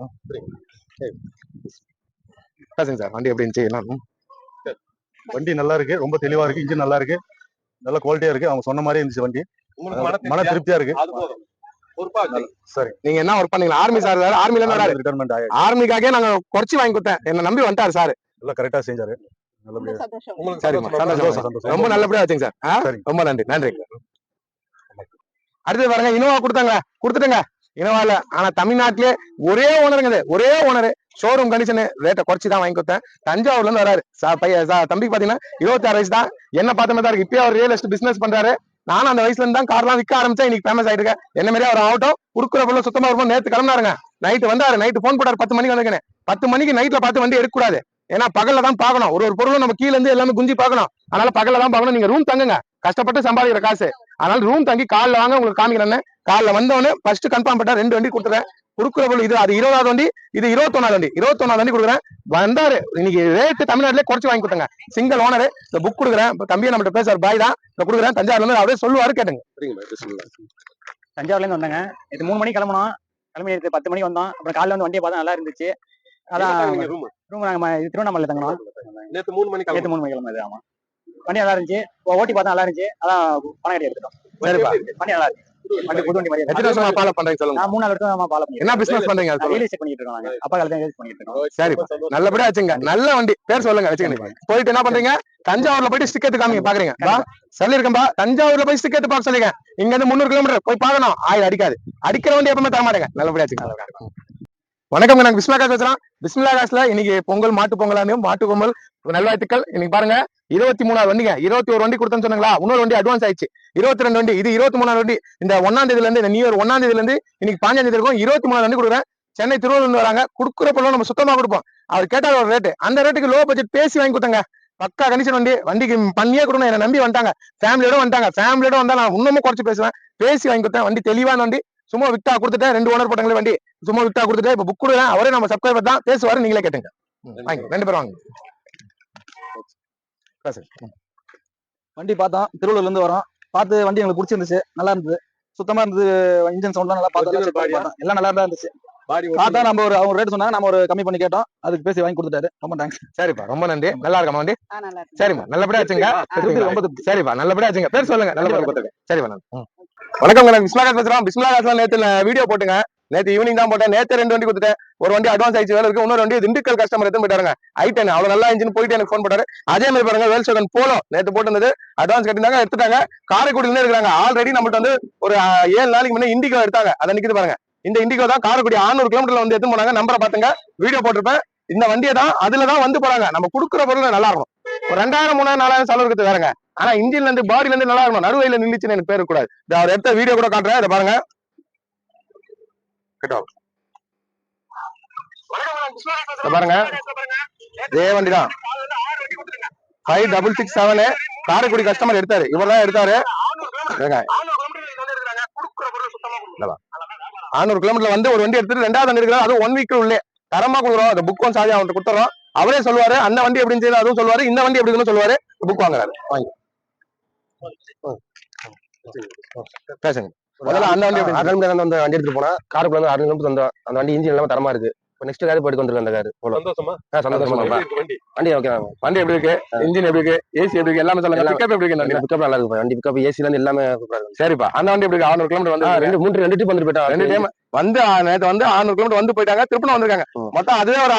சார் வண்டி எப்படி இருந்துச்சு? வண்டி நல்லா இருக்கு, ரொம்ப தெளிவா இருக்கு, இன்ஜின் நல்லா இருக்கு, நல்ல குவாலிட்டியா இருக்கு. அவங்க சொன்ன மாதிரி இருந்துச்சு வண்டி. மன திருப்தியா இருக்கு. சரி, நீங்க என்ன ஒர்க் பண்ணீங்க? ஆர்மி சார், ஆர்மில இருந்து ரிட்டையர்மெண்ட் ஆயிடுச்சு. ஆர்மிக்காக நாங்க குறைச்சி வாங்கி கொடுத்தேன். என்ன நம்பி வந்துட்டாரு சார். எல்லாம் கரெக்டா செஞ்சாரு. ரொம்ப நல்லபடியா வச்சுங்க சார். ரொம்ப நன்றி. அடுத்து பாருங்க, இனோவா கொடுத்தாங்க, கொடுத்துட்டுங்க. இனோவால. ஆனா தமிழ்நாட்டிலே ஒரே ஓனருங்க, ஒரே ஓனர். ஷோரூம் கண்டிஷன் ரேட்டை குறைச்சி தான் வாங்கி கொடுத்தேன். தஞ்சாவூர்ல இருந்து வராரு தம்பிக்கு பாத்தீங்கன்னா 26 வயசு தான். என்ன பார்த்த தான் இருக்கு. இப்பயே அவர் ரியல் எஸ்டேட் பிசினஸ் பண்றாரு. நானும் அந்த வயசுல இருந்து தான் கார்லாம் விற்க ஆரம்பிச்சா இன்னைக்கு ஃபேமஸ் ஆயிட்டு இருக்கேன். என்ன மாதிரியே அவர் ஆகட்டும், குடுக்குற பொருள் சுத்தமா இருக்கும். நேத்து கிளம்பினாருங்க, நைட்டு வந்தாரு. நைட்டு போன் போட்டாரு 10 மணிக்கு வந்துருக்கேன். 10 மணிக்கு நைட்ல பார்த்து வண்டி எடுக்கக்கூடாது. ஏன்னா பகல்ல தான் பார்க்கணும். ஒரு பொருளும் நம்ம கீழ இருந்து எல்லாமே குஞ்சி பார்க்கணும். அதனால பகல்ல தான் பார்க்கணும். நீங்க ரூம் தங்குங்க, கஷ்டப்பட்டு சம்பாதிக்கிற காசு. அதனால ரூம் தங்கி காலைல வாங்க, உங்களுக்கு காமிக்கிறேன். காலைல வந்தவொடனே ஃபர்ஸ்ட் கன்ஃபார்ம் பண்ணா 2 வண்டி கொடுத்துறேன். குடுக்குற பொருள் இது. அது 20வது வண்டி, இது 21வது வண்டி. 21வது வண்டி கொடுக்குறேன். வந்தாரு இன்னைக்கு ரேட்டு தமிழ்நாட்டிலே குறைச்சு வாங்கி கொடுத்தங்க. Single owner. இந்த புக் கொடுக்குறேன். தம்பியை நம்ம பேசுவார், பாய் தான் கொடுக்குறேன். தஞ்சாவூர்ல இருந்து அவரே சொல்லுவாரு, கேட்டுங்க. தஞ்சாவூர்ல இருந்து வந்தாங்க. இது 3 மணிக்கு கிளம்பணும். கிளம்பி 10 மணிக்கு வந்தோம். அப்புறம் காலைல வந்து வண்டியை பார்த்தா நல்லா இருந்துச்சு. அதான் ரூம் நாங்க திருவண்ணாமலை தங்கணும். நேத்து 3 மணிக்கு கிளம்புது. ஆமா, வண்டி நல்லா இருந்துச்சு. ஓட்டி பார்த்தா நல்லா இருந்துச்சு. அதான் பணம் கட்டி எடுத்துட்டோம். சரிப்பா, வண்டி நல்லா இருக்கு. வண்டி புது வண்டி மாதிரி எத்தனை வருஷமா ஃபாலோ பண்றீங்க சொல்லுங்க. நான் 3 வருஷமா ஃபாலோ பண்ணிட்டு என்ன பிசினஸ் பண்றீங்க? ரியல் எஸ்டேட் பண்ணிட்டு இருக்கோம். நாங்க அப்பா காலத்துல யூஸ் பண்ணிட்டு இருக்கோம். சரிப்பா, நல்லபடியா வச்சுங்க. நல்ல வண்டி பேர் சொல்லுங்க, வச்சுக்கணும். போயிட்டு என்ன பண்றீங்க? தஞ்சாவூர்ல போயிட்டு ஸ்டிக்கெட் காமிங்க, பாக்குறீங்க. சொல்லிருக்கேன்பா, தஞ்சாவூர்ல போய் ஸ்டிக்கெட் பார்க்க சொல்லிங்க. இங்க இருந்து 300 கிலோமீட்டர் போய் பார்க்கணும். ஆயில் அடிக்காது. அடிக்கிற வண்டி எப்பவுமே தர மாட்டேங்க. நல்லபடியா வச்சுங்க. வணக்கம், நாங்க பிஸ்மிலா காசு பேசுறோம். பிஸ்மிலா காசுல இன்னைக்கு பொங்கல், மாட்டு பொங்கல், மாட்டு பொங்கல் நல்வாழ்த்துக்கள். இன்னைக்கு பாருங்க 23வது வண்டிங்க. 21 வண்டி கொடுத்தேன்னு சொன்னாங்களா, இன்னொரு வண்டி அட்வான்ஸ் ஆயிடுச்சு. 22 வண்டி, இது 23வது வண்டி. இந்த 1ஆம் தேதியில இருந்து, இந்த நியூ இயர் 1ஆம் தேதியில இருந்து இன்னைக்கு 15ஆம் தேதி இருக்கும் 23வது வண்டி கொடுக்குறேன். சென்னை திருவள்ளூர்ல இருந்து வராங்க. குடுக்குற பொருள் நம்ம சுத்தமா கொடுப்போம். அவர் கேட்டார் ஒரு ரேட்டு, அந்த ரேட்டுக்கு லோ பட்ஜெட் பேசி வாங்கி கொடுத்தாங்க. பக்கா கண்டிஷன் வண்டி. வண்டிக்கு பண்ணியே கொடுக்கணும். என்ன நம்பி வந்துட்டாங்க. ஃபேமிலியோட வந்தா நான் இன்னமும் குறைச்சு பேசுவேன். பேசி வாங்கி கொடுத்தேன். வண்டி தெளிவான வண்டி. சும்மா விட்டா கொடுத்துட்டேன். 2 ஓனர் போட்டாங்களே வண்டி. சும்மா விட்டா கொடுத்துட்டேன். இப்ப புக் கொடுக்குறேன். அவரே நம்ம சப்ஸ்கிரைபர் தான், பேசுவாரு. நீங்களே கேட்டுங்க. வாங்க, 2 பேரும் வாங்க. வண்டி பார்த்தோம், திருவள்ளூர்ல இருந்து வரோம். பார்த்து வண்டி எங்களுக்கு பிடிச்சிருந்துச்சு, நல்லா இருந்தது, சுத்தமா இருந்தது. இன்ஜின் சவுண்ட்லாம் நல்லா பார்த்தோம், எல்லாம் நல்லா தான் இருந்துச்சு. பார்த்தா நம்ம அவங்க ரேட் சொன்னாங்க, நம்ம ஒரு கம்மி பண்ணி கேட்டோம். அதுக்கு பேசி வாங்கி கொடுத்துட்டாரு. ரொம்ப தேங்க்ஸ். சரிப்பா, ரொம்ப நன்றி. நல்லா இருக்கமா வண்டி? சரிம்மா, நல்லபடியா வச்சுங்க. ரொம்ப திருப்தி. சரிப்பா, நல்லபடியா வச்சுங்க. பேர் சொல்லுங்க. நல்லபடியா. சரிப்பா. வணக்கம், பிஸ்மிலா காசு பேசுறோம். பிஸ்மிலா காசுல நேத்து வீடியோ போட்டுங்க. நேத்து ஈவினிங் தான் போட்டேன். நேத்து 2 வண்டி கொடுத்துட்டேன். ஒரு வண்டி அட்வான்ஸ் ஆயிடுச்சு, வேலை இருக்கு. இன்னொரு வண்டி திண்டுக்கல் கஸ்டமர் எடுத்து போயிட்டாருங்க. ஐட்டன் அவ்வளவு நல்லா இன்ஜின் போயிட்டு எனக்கு ஃபோன் போட்டாரு. அதே மாதிரி பாருங்க, வேல்சோகன் போலோ நேத்து போட்டு அட்வான்ஸ் கட்டினாங்க, எடுத்துட்டாங்க. காரைக்குடியில இருக்காங்க. ஆல்ரெடி நம்மகிட்ட வந்து ஒரு 7 நாளைக்கு முன்னே இண்டிகோ எடுத்தாங்க. அதை நிக்குது பாருங்க. இந்த இண்டிகோ தான் காரைக்குடி 600 கிலோமீட்டர்ல வந்து எடுத்து போனாங்க. நம்பரை பாத்துங்க, வீடியோ போட்டிருப்பேன். இந்த வண்டியை தான் அதுலதான் வந்து போறாங்க. நம்ம குடுக்குற பொருள் நல்லா இருக்கும். ஒரு 2000, 3000, 4000 செலவு இருக்குது வேறங்க. ஆனா இன்ஜின்ல இருந்து பாடியில இருந்து நல்லா இருக்கணும். நடுவையில நின்றுச்சுன்னு எனக்கு பேர் கூடாது. அவர் எடுத்த வீடியோ கூட காட்டுறேன், இதை பாருங்க. பாருங்க, இதே வண்டிதான் 5667 காரைக்குடி கஸ்டமர் எடுத்தாரு. இவர்தான் எடுத்தாரு. 600 கிலோமீட்டர்ல வந்து ஒரு வண்டி எடுத்துட்டு 2வது வண்டி எடுக்கிறார். அது 1 வீக் உள்ளே தரமா கொடுக்குறோம். அந்த புக் சார்ஜ் அவர்கிட்ட கொடுத்துறோம். அவரே சொல்லுவாரு அந்த வண்டி எப்படின்னு செய்யணும், அதுவும் சொல்லுவாரு. இந்த வண்டி எப்படி இருக்குன்னு சொல்லுவாரு. புக் வாங்குறாரு. வாங்கி பேசுங்க. முதல்ல அந்த வண்டி வந்து வண்டி எடுத்துட்டு போனா காருக்குள்ள வந்து 6 கிலோமீட்டர் வந்தோம். அந்த வண்டி இன்ஜின் எல்லாமே தரமா இருக்கு. நெக்ஸ்ட் கார் போயிட்டு வந்துருக்கு. அந்த கார் சந்தோஷமா வண்டி ஓகே. வண்டி எப்படி இருக்கு, இன்ஜின் எப்படி இருக்கு, ஏசி எப்படி இருக்கு, எல்லாமே சொல்லுங்க. பிக்கப் எப்படி இருக்கு? பிக்கப் நல்லா இருக்கு. வண்டி பிக்கப் ஏசில இருந்து எல்லாமே சரிப்பா. அந்த வண்டி எப்படி 600 கிலோமீட்டர் வந்து 2 ட்ரிப் வந்துட்டு போயிட்டாங்க. 2 டைம் வந்து நேற்று வந்து 600 கிலோமீட்டர் வந்து போயிட்டாங்க. திருப்பி வந்திருக்காங்க. மொத்தம் அதுவே ஒரு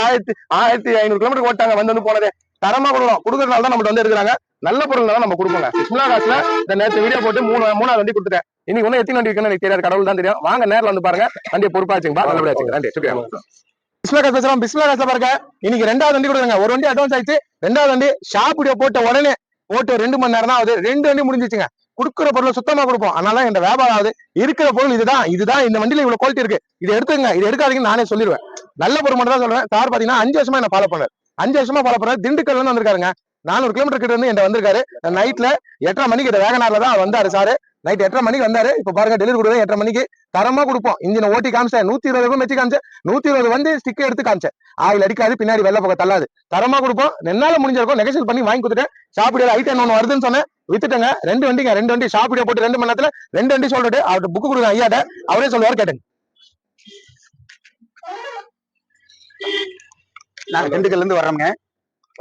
1500 கிலோமீட்டர் ஓட்டாங்க. வந்து போனதே தரமா கொடுக்கணும். கொடுக்கறதுனால தான் நம்மகிட்ட வந்து எடுக்கிறாங்க. நல்ல பொருள் தான் நம்ம கொடுப்போங்க. பிஸ்மிலா காசுல இந்த நேற்று வீடியோ போட்டு 3வது வண்டி கொடுத்துட்டேன். இன்னைக்கு ஒன்னும் எத்தனை வண்டி இருக்குன்னு எனக்கு தெரியாது, கடவுள் தான் தெரியும். வாங்க நேரில் வந்து பாருங்க. வண்டியை பொறுப்பா வச்சுங்க. நல்லபடியா வச்சுங்க. நன்றி. பிஸ்மிலா காசு பேசுறோம். பிஸ்மிலா காசுல பாருங்க, இன்னைக்கு 2வது வண்டி கொடுக்குறாங்க. ஒரு வண்டி அட்வான்ஸ் ஆயிடுச்சு. 2வது வண்டி ஷாப் வீடியோ போட்ட உடனே போட்டு 2 மணி நேரம் தான் ஆகுது. 2 வண்டி முடிஞ்சிச்சுங்க. குடுக்குற பொருள் சுத்தமா கொடுப்போம். அதனால இந்த வியாபாரம் ஆகுது. இருக்கிற பொருள் இதுதான். இந்த வண்டியில இவ்வளவு குவாலிட்டி இருக்கு. இதை எடுத்துங்க, இதை எடுக்காதீங்கன்னு நானே சொல்லிடுவேன். நல்ல பொருள் மட்டும் தான் சொல்றேன். சார் பாத்தீங்கன்னா 5 வருஷமா என்ன ஃபாலோ பண்ணாரு. 5 வருஷமா ஃபாலோ பண்ணாரு. திண்டுக்கல்ல இருந்து வந்திருக்காருங்க. 400 கிலோமீட்டர் கிட்ட இருந்து என்கிட்ட வந்திருக்காரு. நைட்ல 8:30 மணிக்கு வேகனார்ல தான் வந்தாரு சாரு. நைட் 8:30 மணிக்கு வந்தாரு. இப்ப பாருங்க, டெலிவரி கொடுக்குறது 8:30 மணிக்கு தரமா கொடுப்போம். இன்ஜினை ஓட்டி காமிச்சேன். 120 வச்சு காமிச்சேன். 120 வந்து ஸ்டிக்கர் எடுத்து காமிச்சேன். ஆயில் அடிக்காது, பின்னாடி வெள்ள பக்கம் தள்ளாது. தரமா கொடுப்போம். என்னால முடிஞ்சிருக்கும். நெகோசியேட் பண்ணி வாங்கி கொடுத்துட்டேன். ஷாப்பிடியோட ஐட்டம் 1 வருதுன்னு சொன்னேன், வித்துட்டேங்க. 2 வண்டிங்க. 2 வண்டி ஷாப்பிடியோ போட்டு 2 மணி நேரத்துல 2 வண்டி சொல்லிட்டு அவர்கிட்ட புக் கொடுங்க ஐயாட்ட. அவரே சொல்லுவார், கேட்டுங்க. நாங்க திண்டுக்கல்ல இருந்து வர்றோங்க.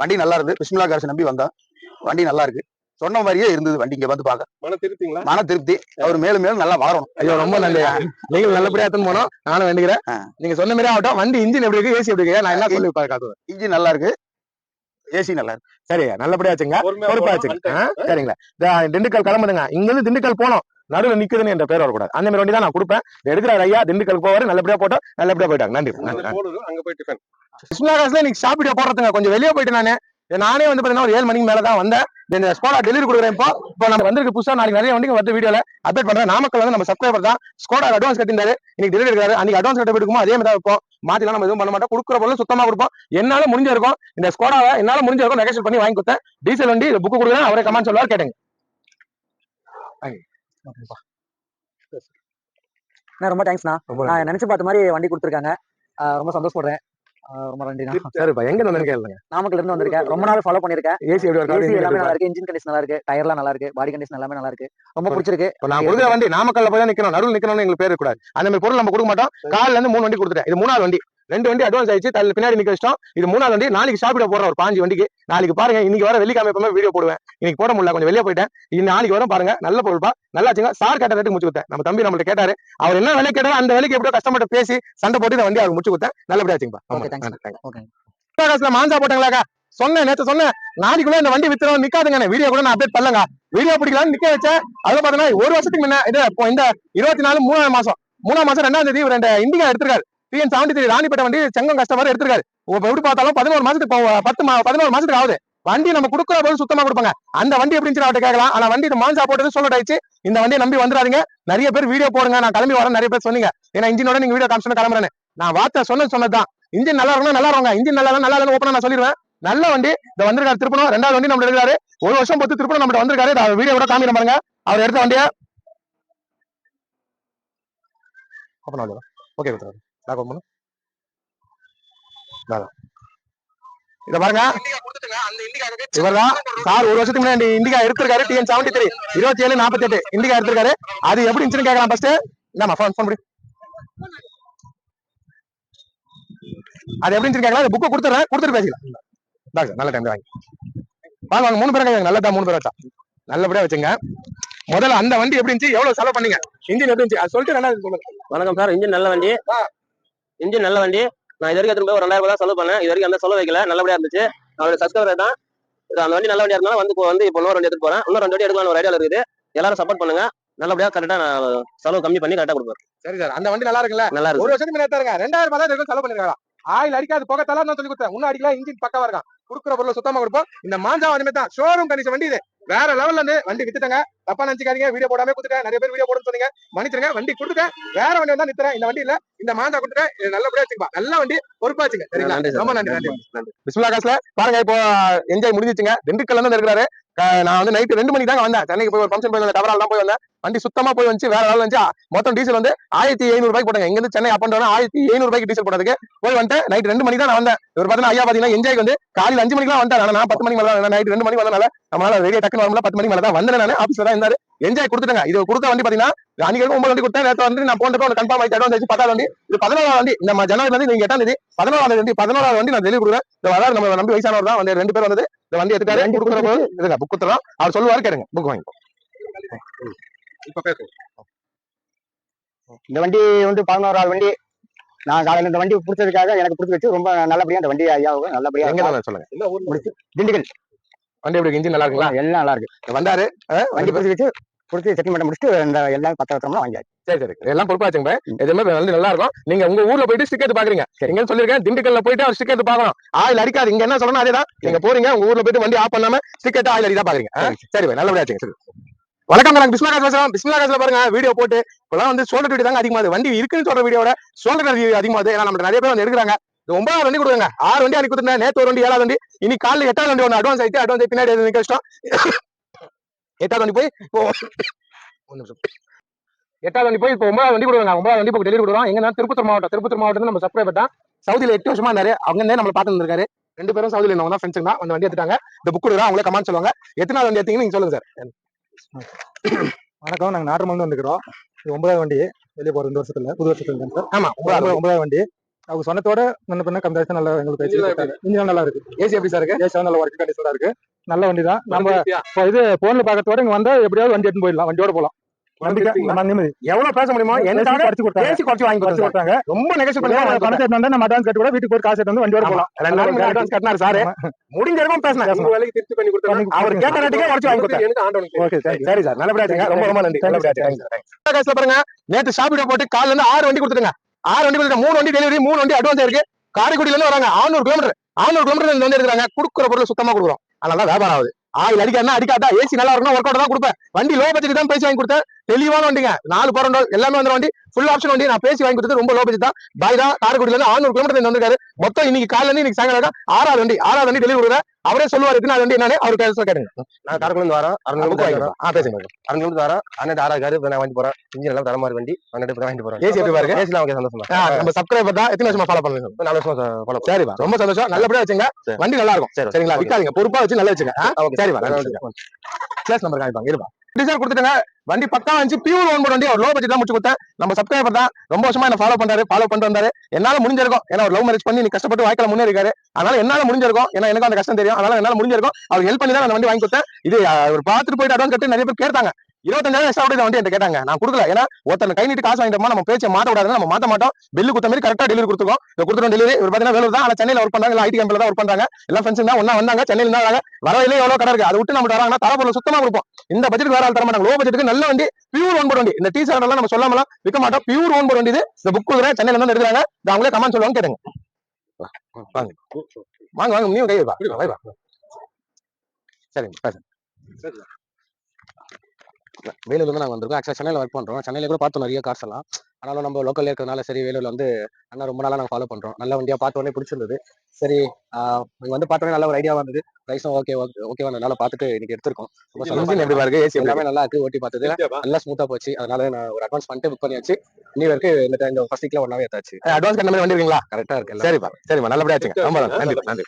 வண்டி நல்லா இருந்து பிஸ்மிலா காசு நம்பி வந்தோம். வண்டி நல்லா இருக்கு, சொன்ன மாதிரியே இருந்தது. வண்டி இங்க வந்து பாக்க மன திருப்தி. அவர் மேலும் மேலும் நல்லா வளரணும். ஐயோ, ரொம்ப நன்றி. நீங்க நல்லபடியா எடுத்துன்னு போனோம். நானும் வேண்டிக்கிறேன். நீங்க சொன்ன மாதிரி ஆகட்டும். வண்டி இன்ஜின் எப்படி இருக்கு, ஏசி எப்படி இருக்கு? நான் என்ன சொல்லி காட்டுவேன். இன்ஜின் நல்லா இருக்கு, ஏசி நல்லா இருக்கு. சரி, நல்லபடியா வச்சுங்க. பொறுப்பா வச்சுங்க. சரிங்களா? திண்டுக்கல் கிளம்புதுங்க. இங்க இருந்து திண்டுக்கல் போனோம். நடுவில் நிக்குதுன்னு என்ற பேர் வரக்கூடாது. அந்த மாதிரி வண்டி தான் நான் கொடுப்பேன். எடுக்கிறார் ஐயா, திண்டுக்கல் போவாரு, நல்லபடியா போட்டோம், நல்லபடியா போயிட்டாங்க. நன்றி. அங்க போய் டிஃபன் பிஸ்மில்லா காசுல இன்னைக்கு ஷாப் வீடியோ போடுறதுங்க, கொஞ்சம் வெளியே போயிட்டு நானே வந்து பாத்தீங்கன்னா ஒரு 7 மணிக்கு மேலதான் வந்தேன். இந்த ஸ்கோடா டெலிவரி கொடுக்குறேன். இப்போ நம்ம வந்திருக்கு புதுசா, நாளைக்கு நிறைய வண்டிங்க வந்து வீடியோல அப்டேட் பண்றேன். நாமக்கல் வந்து நம்ம சப்ஸ்கிரைபர் தான் ஸ்கோடா அட்வான்ஸ் கட்டிருந்தாரு, இன்னைக்கு டெலிவரி இருக்காரு. அன்னைக்கு அட்வான்ஸ் கட்ட போயிடுமோ அதே மாதிரி இருக்கும், மாத்திலாம் நம்ம எதுவும் பண்ண மாட்டோம். கொடுக்குற பொருள் சுத்தமா கொடுப்போம். என்னால முடிஞ்சிருக்கும் இந்த ஸ்கோடாவை என்னால முடிஞ்சிருக்கும் நெகோஷியேட் பண்ணி வாங்கி கொடுத்தேன். டீசல் வண்டி புக் கொடுக்குறேன், அவரே கமெண்ட் சொல்லுவார், கேட்டுங்க. ரொம்ப தேங்க்ஸ்ண்ணா. நான் நினைச்சு பார்த்த மாதிரி வண்டி கொடுத்துருக்காங்க, ரொம்ப சந்தோஷப்படுறேன். ரொம்ப நன்றிண்ணா. சரிப்பா, எங்க வந்து கேளுங்க. நாமக்கல்ல இருந்து வந்திருக்கேன், ரொம்ப நாள் ஃபாலோ பண்ணிருக்கேன். ஏசி எப்படி ஏசி எல்லாமே இருக்கு? நல்லா இருக்கு, இன்ஜின் கண்டிஷன் நல்லா இருக்கு, டயர்லாம் நல்லா இருக்கு, பாடி கண்டிஷன் எல்லாமே நல்லா இருக்கு, ரொம்ப பிடிச்சிருக்கு. இப்ப நான் கொடுக்குற வண்டி நாமக்கல்ல போய் தான் நிக்கணும், நடுவில் நிக்கணும்னு எங்களுக்கு பேர் கூடாது. அந்த மாதிரி பொருள் நம்ம கொடுக்க மாட்டோம். காலைல இருந்து 3 வண்டி கொடுத்துட்டேன், இது 3வது வண்டி. 2 வண்டி அட்வான்ஸ் ஆயிடுச்சு, தள்ள பின்னாடி நிக்க வச்சிட்டோம். இது 3வது வண்டி. நாளைக்கு ஷாப்பிட போறோம் ஒரு 5 வண்டிக்கு. நாளைக்கு பாருங்க, இன்னைக்கு வர வெள்ளிக்கிழமை எப்பவுமே வீடியோ போடுவேன், இன்னைக்கு போட முடியல, கொஞ்சம் வெளியே போயிட்டேன். நாளைக்கு வரும் பாருங்க, நல்ல பொருள்பா, நல்லா வச்சுங்க. சார் கேட்ட ரேட்டு முடிச்சு கொடுத்தேன். நம்ம தம்பி நம்மள்ட்ட கேட்டாரு, அவர் என்ன விலை கேட்டாரோ அந்த விலைக்கு எப்படியோ கஸ்டமர்ட்ட பேசி சண்டை போட்டு இந்த வண்டி அவர் முடிச்சு கொடுத்தேன். நல்லபடியா வச்சுங்கப்பா. காசுல மாஞ்சா போட்டாங்களாக்கா, சொன்னேன் நேத்து சொன்னேன், நாளைக்குள்ள இந்த வண்டி வித்துறோம் நிக்காதுங்க. வீடியோ கூட நான் அப்டேட் பண்ணலங்க, வீடியோ பிடிக்கலாம்னு நிக்க வச்சேன். அதுல பாத்தீங்கன்னா 1 வருஷத்துக்கு முன்ன இது இந்த 24 3ஆம் மாசம் 2ஆம் தேதி 2 இண்டிகா எடுத்திருக்காரு. TN73 ராணிப்பேட்டை வண்டி செங்கம் கஸ்டமர் எடுத்திருக்காரு. எப்படி பார்த்தாலும் 11 மாசத்துக்கு 11 மாசத்துக்கு ஆகுது. வண்டி நம்ம கொடுக்குற போது சுத்தமா கொடுப்பாங்க. அந்த வண்டி எப்படின்னு அவர்கிட்ட கேட்கலாம். ஆனா வண்டி மாஞ்சா போட்டது சொல்லிட்டு ஆயிடுச்சு. இந்த வண்டியை நம்பி வந்துடாதீங்க. நிறைய பேர் வீடியோ போடுங்க, நான் கிளம்பி வரேன் நிறைய பேர் சொன்னீங்க. ஏன்னா இன்ஜினோட நீங்க வீடியோ காமிச்சு கிளம்புறேன். நான் வார்த்தை சொன்னதுதான். இன்ஜின் நல்லா இருக்கணும், நல்லா இருவாங்க. இன்ஜின் நல்லா ஓப்பனா நான் சொல்லிடுவேன். நல்ல வண்டி இந்த வந்திருக்காரு திருப்பணம். 2வது வண்டி நம்ம எடுக்கிறாரு. 1 வருஷம் பொறுத்து திருப்பணம் நம்ம வந்திருக்காரு. வீடியோ கூட காமிக்கிற பாருங்க, அவர் எடுத்த வண்டியா. ஓகே இத பாருங்க, இவர்தான் சார் 1 வருஷத்துக்கு முன்னாடி இண்டிகா எடுத்திருக்காரு. TN73 2748 இண்டிகா எடுத்திருக்காரு. அது எப்படி இருந்துச்சுன்னு கேட்கலாம். ஃபர்ஸ்ட் என்னமா ஃபோன் பண்ணி அது எப்படி இருந்துச்சு கேட்கலாம். புக்கை கொடுத்துட்டு பேசிக்கலாம். நல்ல டைம் வாங்கி வாங்க 3 பேரும் கையாங்க. நல்லதா 3 பேர் வச்சா நல்லபடியா வச்சுங்க. முதல்ல அந்த வண்டி எப்படி இருந்துச்சு, எவ்வளவு செலவு பண்ணீங்க, இன்ஜின் எப்படி இருந்துச்சு அது சொல்லிட்டு 2வது சொல்லுங்க. வணக்கம் சார். இன்ஜின் நல்ல வண்டி, இன்ஜின் நல்ல வண்டி. நான் இது வரைக்கும் எடுத்துட்டு போய் ஒரு 2000 ரூபாய் தான் செலவு பண்ணேன். இது வரைக்கும் அந்த செலவு வைக்கல, நல்லபடியா இருந்துச்சு. அவரோட சப்ஸ்கிரைபர் தான். அந்த வண்டி நல்ல வண்டியா இருந்தாலும் வந்து இப்போ இன்னொரு வண்டி எடுத்து போறேன். இன்னொரு 2 வண்டி எடுக்கலாம்னு ஒரு ஐடியா இருக்குது. எல்லாரும் சப்போர்ட் பண்ணுங்க. நல்லபடியா கரெக்டா நான் செலவு கம்மி பண்ணி கரெக்டா கொடுப்பேன். சரி சார், அந்த வண்டி நல்லா இருக்குல்ல? நல்லா இருக்கு. 1 வருஷத்துக்கு முன்னாடி எடுத்தாருங்க, 2000 ரூபாய் தான் செலவு பண்ணிருக்காங்க. ஆயில் அடிக்காது, புகை தலான்னு சொல்லி கொடுத்தேன். இன்னும் அடிக்கல, இன்ஜின் பக்கவா இருக்கான். கொடுக்குற பொருள் சுத்தமா கொடுப்போம். இந்த மாஞ்சா வண்டி தான் ஷோரூம் கண்டிஷன் வண்டி. இது வேற லெவல்ல இருந்து வண்டி வித்துட்டாங்க. தப்பா நினைச்சுக்காதீங்க, வீடியோ போடாம கொடுத்துட்டேன். நிறைய பேர் வீடியோ போடுன்னு சொன்னீங்க, மன்னிச்சிருங்க. வண்டி கொடுத்துட்டேன், வேற வண்டி தான் நிறுத்துறேன். இந்த வண்டி இல்ல, இந்த மாஞ்சா கொடுத்துட்டேன். நல்லபடியா வச்சுப்பா, நல்ல வண்டி பொறுப்பா வச்சுங்க. சரிங்களா? ரொம்ப நன்றி. பிஸ்மில்லா காசுல பாருங்க, இப்போ என்ஜாய் முடிஞ்சிச்சுங்க. திண்டுக்கல்ல இருந்து இருக்கிறாரு. நான் வந்து நைட்டு 2 மணிக்கு தாங்க வந்தேன். சென்னைக்கு போய் ஒரு ஃபங்க்ஷன் போய் டவரால் தான் போய் வந்தேன். வண்டி சுத்தமா போய் வந்துச்சு, வேற லெவல் வந்துச்சு. மொத்தம் டீசல் வந்து 1500 ரூபாய்க்கு போட்டாங்க. இங்க இருந்து சென்னை அப் அண்ட் டவுன் 1500 ரூபாய்க்கு டீசல் போட்டதுக்கு போய் வந்துட்டேன். நைட் 2 மணிக்கு தான் நான் வந்தேன். இவர் பாத்தீங்கன்னா ஐயா பாத்தீங்கன்னா என்ஜாய் வந்து காலையில 5 மணிக்கு வந்தேன். நான் 10 மணிக்கு மேல தான் நைட் 2 மணிக்கு வந்தனால நம்மளால வெளியே டக்குனு வரல. 10 மணிக்கு மேல தான் வந்தேன். நான் ஆபீஸ்ல தான் இருந்தாரு. என்ஜாய் கொடுத்துட்டாங்க. இது கொடுத்த வண்டி பாத்தீங்கன்னா அன்னைக்கு 9 வண்டி கொடுத்தேன். நேற்று வந்து நான் போனப்போ கன்ஃபார்ம் ஆயிடுச்சு. அட்வான்ஸ் ஆயிடுச்சு. 10வது வண்டி, இது 11வது வண்டி. இந்த ஜனவரில இருந்து நீங்க 8ஆம் தேதி 11வது வண்டி நான் டெலிவரி கொடுக்குறேன். இந்த வர நம்ம நம்பி வயசானவர் தான் வந்து 2 பேர் வந்தது. இந்த வண்டி எடுத்துட்டாரு. கொடுக்குற போது இதுங்க புக் கொடுத்துறோம். அவர் சொல்லுவாரு, கேளுங்க. புக் வாங்கி இப்ப பேசுவோம். இந்த வண்டி வந்து 11வது வண்டி. நான் காலையில இந்த வண்டி பிடிச்சதுக்காக எனக்கு பிடிச்சி வச்சு ரொம்ப நல்லபடியா இந்த வண்டி ஐயாவுக்கு நல்லபடியா எங்க சொல்லுங்க. முடிச்சு திண்டுக்கல் வண்டி எப்படி இன்ஜின் நல்லா இருக்குங்களா? எல்லாம் நல்லா இருக்கு. வந்தாரு வண்டி பிடிச்சி வச்சு பிடிச்சி செட்டில்மெண்ட் முடிச்சுட்டு இந்த எல்லாம் 10 வருஷமா வாங்கியாச்சு. சரி எல்லாம் பொறுப்பா வச்சுங்க. எதுவுமே வந்து நல்லா இருக்கும். நீங்க உங்க ஊர்ல போயிட்டு ஸ்டிக் எடுத்து பாக்குறீங்க. எங்க சொல்லிருக்கேன், திண்டுக்கல்ல போயிட்டு அவர் ஸ்டிக் எடுத்து பாக்கணும். ஆயில் அடிக்காது. இங்க என்ன சொல்லணும் அதேதான். நீங்க போறீங்க, உங்க ஊர்ல போயிட்டு வண்டி ஆஃப் பண்ணாம ஸ்டிக் எடுத்து ஆயில் அடிதான் பாக்குறீங்க. சரி நல்லபடியா வச்சுங்க. வணக்கம், நான் பிஸ்மில்லா காசு பேசுறோம். பிஸ்மில்லா காசுல பாருங்க வீடியோ போட்டு இப்பெல்லாம் வந்து ஷோல்டர் வீடியோ தாங்க அதிகமாகுது. வண்டி இருக்குன்னு சொல்ற வீடியோட ஷோல்டர் ரிவ்யூ அதிகமாகுது. ஏன்னா நம்ம நிறைய பேர் வந்து எடுக்கிறாங்க. 9வது வண்டி கொடுங்க, 6 வண்டி அன்னைக்கு கொடுத்துருந்தேன். நேற்று ஒரு வண்டி, 7வது வண்டி, இன்னைக்கு காலையில் 8வது வண்டி ஒன்று அட்வான்ஸ் ஆயிடுச்சு. அட்வான்ஸ் பின்னாடி நிக்க வச்சிட்டோம். 8வது வண்டி போய் இப்போ 8வது வண்டி போய் இப்போ 9வது வண்டி கொடுங்க. 9வது வண்டி இப்போ டெலிவரி கொடுக்குறோம். எங்கன்னா திருப்பத்தூர் மாவட்டம் நம்ம சப்ஸ்கிரைபர் தான். சவுதியில 8 வருஷமா இருந்தாரு. அவங்க நம்மளை பார்த்து இருந்திருக்காரு. 2 பேரும் சவுதியில இருந்தவங்க தான், ஃப்ரெண்ட்ஸ் தான். அந்த வண்டி எடுத்துட்டாங்க. இந்த புக் கொடுக்குறோம். அவங்களே கமெண்ட் சொல்லுவாங்க. எத்தனாவது வண்டி எடுத்தீங்கன்னு நீங்க சொல்லுங்க சார். வணக்கம், நாங்க நாட்டுமல் வந்துருக்கிறோம். இது 9வது வண்டி வெளியே போற 2 வருஷத்துல, புது வருஷத்துல சார். ஆமா, 9வது வண்டி. அவங்க சொன்னதோட முன்ன பின்ன கம்பேரிசன் நல்லா எங்களுக்கு இன்ஜின் நல்லா இருக்கு. ஏசி எப்படி சார் இருக்கு? ஏசி நல்ல ஒர்க் கண்டிஷனா இருக்கு. நல்ல வண்டி தான். நம்ம இது போன்ல பாக்கிறதோட இங்க வந்தா எப்படியாவது வண்டி எடுத்து போயிடலாம், வண்டியோட போலாம். நிம்மதி எவ்வளவு பேச முடியுமோ எனக்காக பேசி குறைச்சு வாங்கி கொடுத்தாங்க. ரொம்ப நெகோஷியேட் பண்ணி பணத்தை எடுத்து நம்ம அட்வான்ஸ் கட்டி கூட வீட்டுக்கு ஒரு காசு எடுத்து வந்து வண்டி வர போலாம். 2 நாளைக்கு அட்வான்ஸ் கட்டினாரு சார். முடிஞ்ச வரைக்கும் பேசினேன். உங்க வேலைக்கு திருப்தி பண்ணி கொடுத்தாங்க. அவர் கேட்ட ரேட்டுக்கே குறைச்சு வாங்கி கொடுத்தாங்க. எனக்கு ஆண்டவனுக்கு ஓகே சரி சார். நல்லபடியா இருங்க. ரொம்ப ரொம்ப நன்றி. நல்லபடியா இருங்க. காசுல பாருங்க நேத்து ஷாப்பிட போட்டு காலைல இருந்து 6 வண்டி கொடுத்துருங்க. 6 வண்டி கொடுத்து 3 வண்டி டெலிவரி 3 வண்டி அட்வான்ஸ் இருக்கு. காரைக்குடியில இருந்து வராங்க 600 கிலோமீட்டர் வந்து எடுக்கிறாங்க. குடுக்குற பொருள் சுத்தமா கொடுக்குறோம். அதனால வியாபாரம் ஆகுது. ஆயில் அடிக்காதா அடிக்காதா ஏசி நல்லா இருக்கணும் ஒர்க் அவுட் தான் கொடுப்பேன். வண்டி லோ பட்ஜெட் தான் பேசி வாங்கி கொடுத்தேன். தெளிவான வண்டிங்க 4 பரண்டோல் எல்லாமே வந்து வண்டி ஃபுல் ஆப்ஷன் வண்டி நான் பேசி வாங்கி கொடுத்தது ரொம்ப லோ பட்ஜெட் தான். பாய் தான் காரைக்குடியில இருந்து 600 கிலோமீட்டர் வந்திருக்காரு. மொத்தம் இன்னைக்கு காலையில இருந்து இன்னைக்கு சாயங்காலம் 6வது வண்டி டெலிவரி கொடுக்குறேன். அவரே சொல்லுவாரு எத்தனை வண்டி என்னன்னு அவர் பேச கேட்டுங்க. நான் காரைக்குடில இருந்து வரேன். பேசுங்க 600 வரேன். அண்ணன் 6 காரு நான் வாங்கி போறேன். இன்ஜின் எல்லாம் தரமா வண்டி அண்ணன் வாங்கி போறேன். ஏசி எப்படி பாருங்க. ஏசிலாம் ஓகே சந்தோஷம். நம்ம சப்ஸ்கிரைபர் தான் எத்தனை வருஷமா ஃபாலோ பண்ணுங்க. 4 வருஷமா ஃபாலோ. சரிப்பா ரொம்ப சந்தோஷம். நல்லபடியா வச்சுங்க. வண்டி நல்லா இருக்கும். சரிங்களா விக்காதீங்க. பொறுப்பா வச்சு நல்லா வச்சுங்க. சரிப்பா கிளாஸ் நம்பர் காமிப்பாங்க இருப்பா. டீசல் கொடுத்துட்டுங்க. வண்டி பக்கா வந்து பியூர் ஓன் போர்டு வண்டி. ஒரு லோ பட்ஜெட் தான் முடிச்சு கொடுத்தேன். நம்ம சப்ஸ்கிரைபர் தான் ரொம்ப வருஷமா என்ன ஃபாலோ பண்ணிட்டு வந்தாரு. என்னால முடிஞ்சிருக்கும். ஏன்னா ஒரு லவ் மேரேஜ் பண்ணி நீ கஷ்டப்பட்டு வாய்க்கால முன்னேறிக்காரு. அதனால என்னால முடிஞ்சிருக்கும். ஏன்னா எனக்கு அந்த கஷ்டம் தெரியும். அதனால என்னால முடிஞ்சிருக்கும். அவர் ஹெல்ப் பண்ணி தான் அந்த வண்டி வாங்கி கொடுத்தேன். இது ஒரு பார்த்துட்டு போயிட்டு அட்வான்ஸ் கட்டி நிறைய பேர் கேட்டாங்க. 25,000 எக்ஸ்ட்ரா வண்டி என்கிட்ட கேட்டாங்க. நான் கொடுக்கல. ஏன்னா ஒருத்தர் கை நீட்டு காசு வாங்கிட்டோமா நம்ம பேச்சை மாட்ட விடாது. நம்ம மாட்ட மாட்டோம். பில்லு கொடுத்த மாதிரி கரெக்டா டெலிவரி கொடுத்துருக்கோம். டெலிவரி ஒரு பாத்தீங்கன்னா வேலூர் தான். ஆனா சென்னையில ஒர்க் பண்றாங்க. ஐடி கம்பெனில தான் ஒர்க் பண்றாங்க. எல்லாம் ஃப்ரெண்ட்ஸ் தான் ஒண்ணா வந்தாங்க. சென்னையில இருந்தாங்க. வரவில்லை எவ்வளவு கடை இருக்கு. அதை விட்டு நம்ம வராங்கன்னா தரப்பொருள் சுத்தமா கொடுப்போம். இந்த பட்ஜெட் வேற ஆள் தர மாட்டாங்க. லோ பட்ஜெட்டுக்கு நல்ல வண்டி பியூர் ஓன் போர்டு வண்டி. இந்த டீ சார் எல்லாம் நம்ம சொல்லாமலாம் விற்க மாட்டோம். பியூர் ஓன் போர்டு வண்டி இது. இந்த புக் கொடுக்குறேன். சென்னையில இருந்து எடுக்கிறாங்க. அவங்களே கமெண்ட் சொல்லுவாங்க கேட்டுங்க. வாங்க வாங்க வாங்க நீங்க கை வைப்பா. சரிங்க வேலூர்ல இருந்து நாங்க வந்திருக்கோம். ஆக்சுவலா சென்னையில ஒர்க் பண்றோம். சென்னையில கூட பார்த்தோம் நிறைய கார்ஸ் எல்லாம். ஆனாலும் நம்ம லோக்கல்ல இருக்கிறதுனால சரி வேலூர்ல வந்து அண்ணா ரொம்ப நாளா நாங்க ஃபாலோ பண்றோம். நல்ல வண்டியா பார்த்தோன்னே பிடிச்சிருந்தது. சரி இங்க வந்து பார்த்தோன்னே நல்ல ஒரு ஐடியா வந்தது. பிரைஸும் ஓகே வந்ததுனால பார்த்துட்டு இன்னைக்கு எடுத்திருக்கோம். எப்படி பாருங்க ஏசி எல்லாமே நல்லா இருக்கு. ஓட்டி பார்த்தது நல்லா ஸ்மூத்தா போச்சு. அதனால நான் ஒரு அட்வான்ஸ் பண்ணிட்டு புக் பண்ணியாச்சு. நியூ இயர்க்கு இந்த ஃபர்ஸ்ட் வீக்ல ஒன்னாவே ஏத்தாச்சு. அட்வான்ஸ் கட்ட மாதிரி வண்டி இருக்கீங்களா? கரெக்டா இருக்கு. சரிப்பா நல்லபடியா வச்சுங்க. ரொம்ப நன்றி.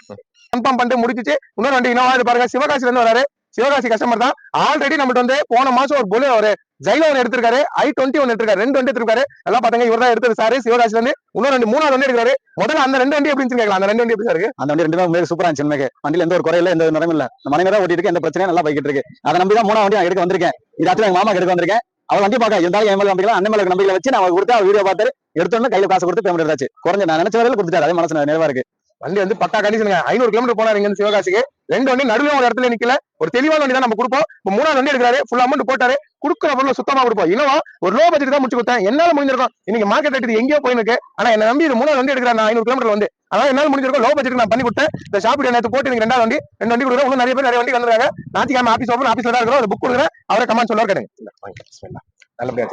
கன்ஃபார்ம் பண்ணிட்டு முடிச்சிச்சு. இன்னொரு வண்டி இன்னும் பாருங்க சிவகாசில இருந்து வராரு. சிவகாசி கஸ்டமர் தான். ஆல்ரெடி நம்மகிட்ட வந்து போன மாசம் ஒரு ஜைலோ ஒன்று எடுத்திருக்காரு. i20 ஒன்று எடுத்திருக்காரு. 2 வண்டி எடுத்திருக்காரு. எல்லாம் பாத்தீங்க இவர் தான் எடுத்தது சாரு சிவகாசில இருந்து. இன்னொரு 3வது வண்டி எடுக்காரு. முதல்ல அந்த 2 வண்டி எப்படின்னு கேட்கலாம். அந்த 2 வண்டி எப்படி இருக்கு? அந்த வண்டி 2 சூப்பரா இருந்துச்சு. வண்டியில எந்த ஒரு குறையில எந்த நிறமும் இல்ல. மனைவி தான் ஓட்டிட்டு இருக்கு. எந்த பிரச்சனையும் நல்லா போய்கிட்டு இருக்கு. அதை நம்பி தான் 3வது வண்டி எடுக்க வந்திருக்கேன். இதாச்சும் எங்க மாமா எடுக்க வந்திருக்கேன். அவர் வண்டி பார்க்க இருந்தாலும் என் மேல நம்பிக்கலாம். அண்ணன் மேல நம்பிக்கை வச்சு நான் கொடுத்து அவர் வீடியோ பார்த்தாரு. எடுத்தோன்னு கையில காசு கொடுத்து பேமெண்ட் எடுத்தாச்சு. குறைஞ்ச நான் நினைச்ச வரையில கொடுத்துட்டாரு. அதே மனசு நிறைவா இருக்கு. வண்டி வந்து பக்கா கண்டிஷனுங்க. 500 கிலோமீட்டர் போனாரு இங்க இருந்து சிவகாசிக்கு. 2 வண்டி நடுவில் ஒரு இடத்துல நிக்கல. ஒரு தெளிவான வண்டி தான் நம்ம கொடுப்போம். 3வது வண்டி எடுக்கிறாரு. ஃபுல் அமௌண்ட் போட்டாரு. கொடுக்குற பொருள் சுத்தமா கொடுப்போம். இன்னும் ஒரு லோ பட்ஜெட் தான் முடிச்சு கொடுத்தேன். என்னால முடிஞ்சிருக்கும். இன்னைக்கு மார்க்கெட் ரேட் எங்கேயோ போயிருக்கு. ஆனா என்ன நம்பி இது 3வது வண்டி எடுக்கிறேன். 500 கிலோமீட்டர் வந்து அதான் என்னால முடிஞ்சிருக்கும். லோ பட்ஜெட் நான் பண்ணி கொடுத்தேன். இந்த ஷாப் நேற்று போட்டு எனக்கு 2வது வண்டி 2 வண்டி கொடுக்குறேன். இன்னும் நிறைய வண்டி வந்துருக்காங்க. ஞாயிற்றுக்கிழமை ஆபீஸ் ஓப்பன் ஆபீஸ்ல தான் இருக்கிறோம். புக் கொடுக்குறேன். அவரை கமெண்ட் சொல்லுவார் கேட்டுங்க. நல்லபடியா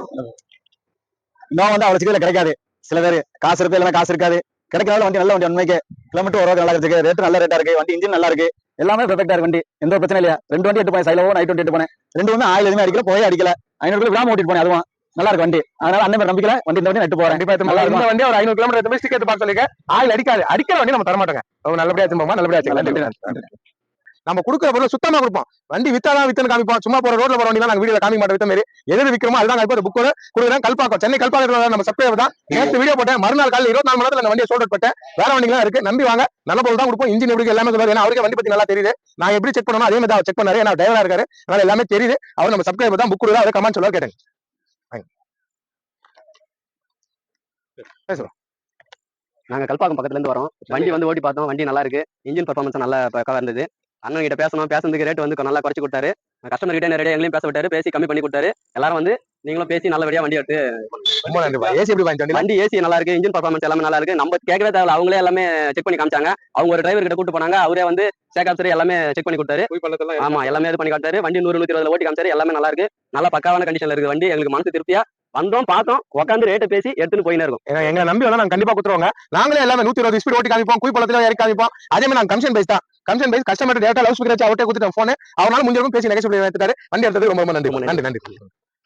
இன்னும் வந்து அவ்வளவு சீக்கிரம் கிடைக்காது. சில பேர் காசு இருக்கு இல்லைன்னா காசு இருக்காது. கிடைக்கிறதால வண்டி நல்ல வண்டி. உண்மைக்கு கிலோமீட்டர் ஒரு நல்லா இருக்கு. ரேட்டு நல்ல ரேட்டா இருக்கு. வண்டி இன்ஜின் நல்லா இருக்கு. எல்லாமே பெர்ஃபெக்ட்டா இருக்கு. வண்டி எந்த ஒரு பிரச்சனை இல்லையா. 2 வண்டி எட்டு போனேன். சைலவோ i20 எட்டு போனேன். 2 வந்து ஆயில் எதுவுமே அடிக்கல. போயே அடிக்கல. 500 கிலோ ஓட்டிட்டு போனேன். அதுவும் நல்லா இருக்கு வண்டி. அதனால அண்ணன் நம்பிக்கல வண்டி இந்த வண்டி எட்டு போறேன். இந்த வண்டி ஒரு 500 கிலோமீட்டர் எடுத்து போய் ஸ்டிக்கர் எடுத்து பார்க்க சொல்லிக்க. ஆயில் அடிக்கிற வண்டி நம்ம தர மாட்டோங்க. நல்லபடியா வச்சுப்போமா. நல்லபடியா வச்சுக்கலாம். நம்ம கொடுக்குற பொருள் சுத்தமா கொடுப்போம். வண்டி வித்தாதான் வித்துன்னு காமிப்போம். சும்மா போற ரோட்ல போற வண்டி நாங்க வீடியோ காமிக்க மாட்டோம். வித்த மாதிரி எது விற்கிறோமோ அதுதான் இப்போ புக் கொடுக்குறேன். கல்பாக்கம் சென்னை கல்பாக்கம் நம்ம சப்ஸ்கிரைபர் தான். நேற்று வீடியோ போட்டேன். மறுநாள் காலையில் 24 மணி நேரத்துல அந்த வண்டியை சோல்ட் போட்டேன். வேற வண்டிலாம் இருக்கு. நம்பி வாங்க. நல்ல பொருள் தான் கொடுப்போம். இன்ஜின் எப்படி எல்லாமே சொல்லுவாரு. ஏன்னா அவருக்கு வண்டி பத்தி நல்லா தெரியுது. நான் எப்படி செக் பண்ணணும் அதே மாதிரி தான் செக் பண்ணாரு. ஏன்னா டிரைவரா இருக்காரு. அதனால எல்லாமே தெரியுது. அவர் நம்ம சப்ஸ்கிரைபர் தான். புக் கொடுக்குறா. அவரை கமெண்ட் சொல்லுவார் கேட்டுங்க. நாங்க கல்பாக்கம் பக்கத்துல இருந்து வரோம். வண்டி வந்து ஓட்டி பார்த்தோம். வண்டி நல்லா இருக்கு. இன்ஜின் பர்ஃபார்மன்ஸ் நல்லா பக்கவா இருந்தது. அண்ணன் கிட்ட பேசுறதுக்கு ரேட் வந்து நல்லா குறைச்சு கொடுத்தாரு. கஸ்டமர் கிட்ட நிறைய எங்களையும் பேச விட்டாரு. பேசி கம்மி பண்ணி கொடுத்தாரு. எல்லாரும் வந்து நீங்களும் பேசி நல்லபடியா வண்டி எடுத்து ரொம்ப நன்றி. ஏசி எப்படி வாங்கிட்டு வண்டி ஏசி நல்லா இருக்கு. இன்ஜின் பர்ஃபார்மன்ஸ் எல்லாமே நல்லா இருக்கு. நம்ம கேட்கவே தேவை. அவங்களே எல்லாமே செக் பண்ணி காமிச்சாங்க. அவங்க ஒரு டிரைவர் கிட்ட கூட்டு போனாங்க. அவரே வந்து சேகாப்சரி எல்லாமே செக் பண்ணி கொடுத்தாரு. ஆமா எல்லாமே இது பண்ணி காட்டாரு. வண்டி 100-120 ஓட்டி காமிச்சாரு. எல்லாமே நல்லா இருக்கு. நல்லா பக்காவான கண்டிஷன்ல இருக்கு வண்டி. எங்களுக்கு மனசு திருப்தியா வந்தோம் பார்த்தோம். உட்காந்து ரேட்டை பேசி எடுத்துன்னு போயினே இருக்கும். எங்களை நம்பி வந்தா நாங்க கண்டிப்பா கொடுத்துருவாங்க. நாங்களே எல்லாமே 120 ஸ்பீட் ஓட்டி காமிப்போம். குயிப்பள்ளத்துல இறக்கி காமிப்போம். அதே மாதிரி நாங்க கமிஷன் பேஸ் தான். கமிஷன் பேஸ் கஸ்டமர் டேட்டா லவ் ஸ்பீக்கர் அவர்கிட்ட கொடுத்துட்டோம். போன் அவனால முடிஞ்சவங்க பேசி நெகோஷியேட் எடுத்துட்டாரு. வண்டி எடுத்தது ரொம்ப நன்றி.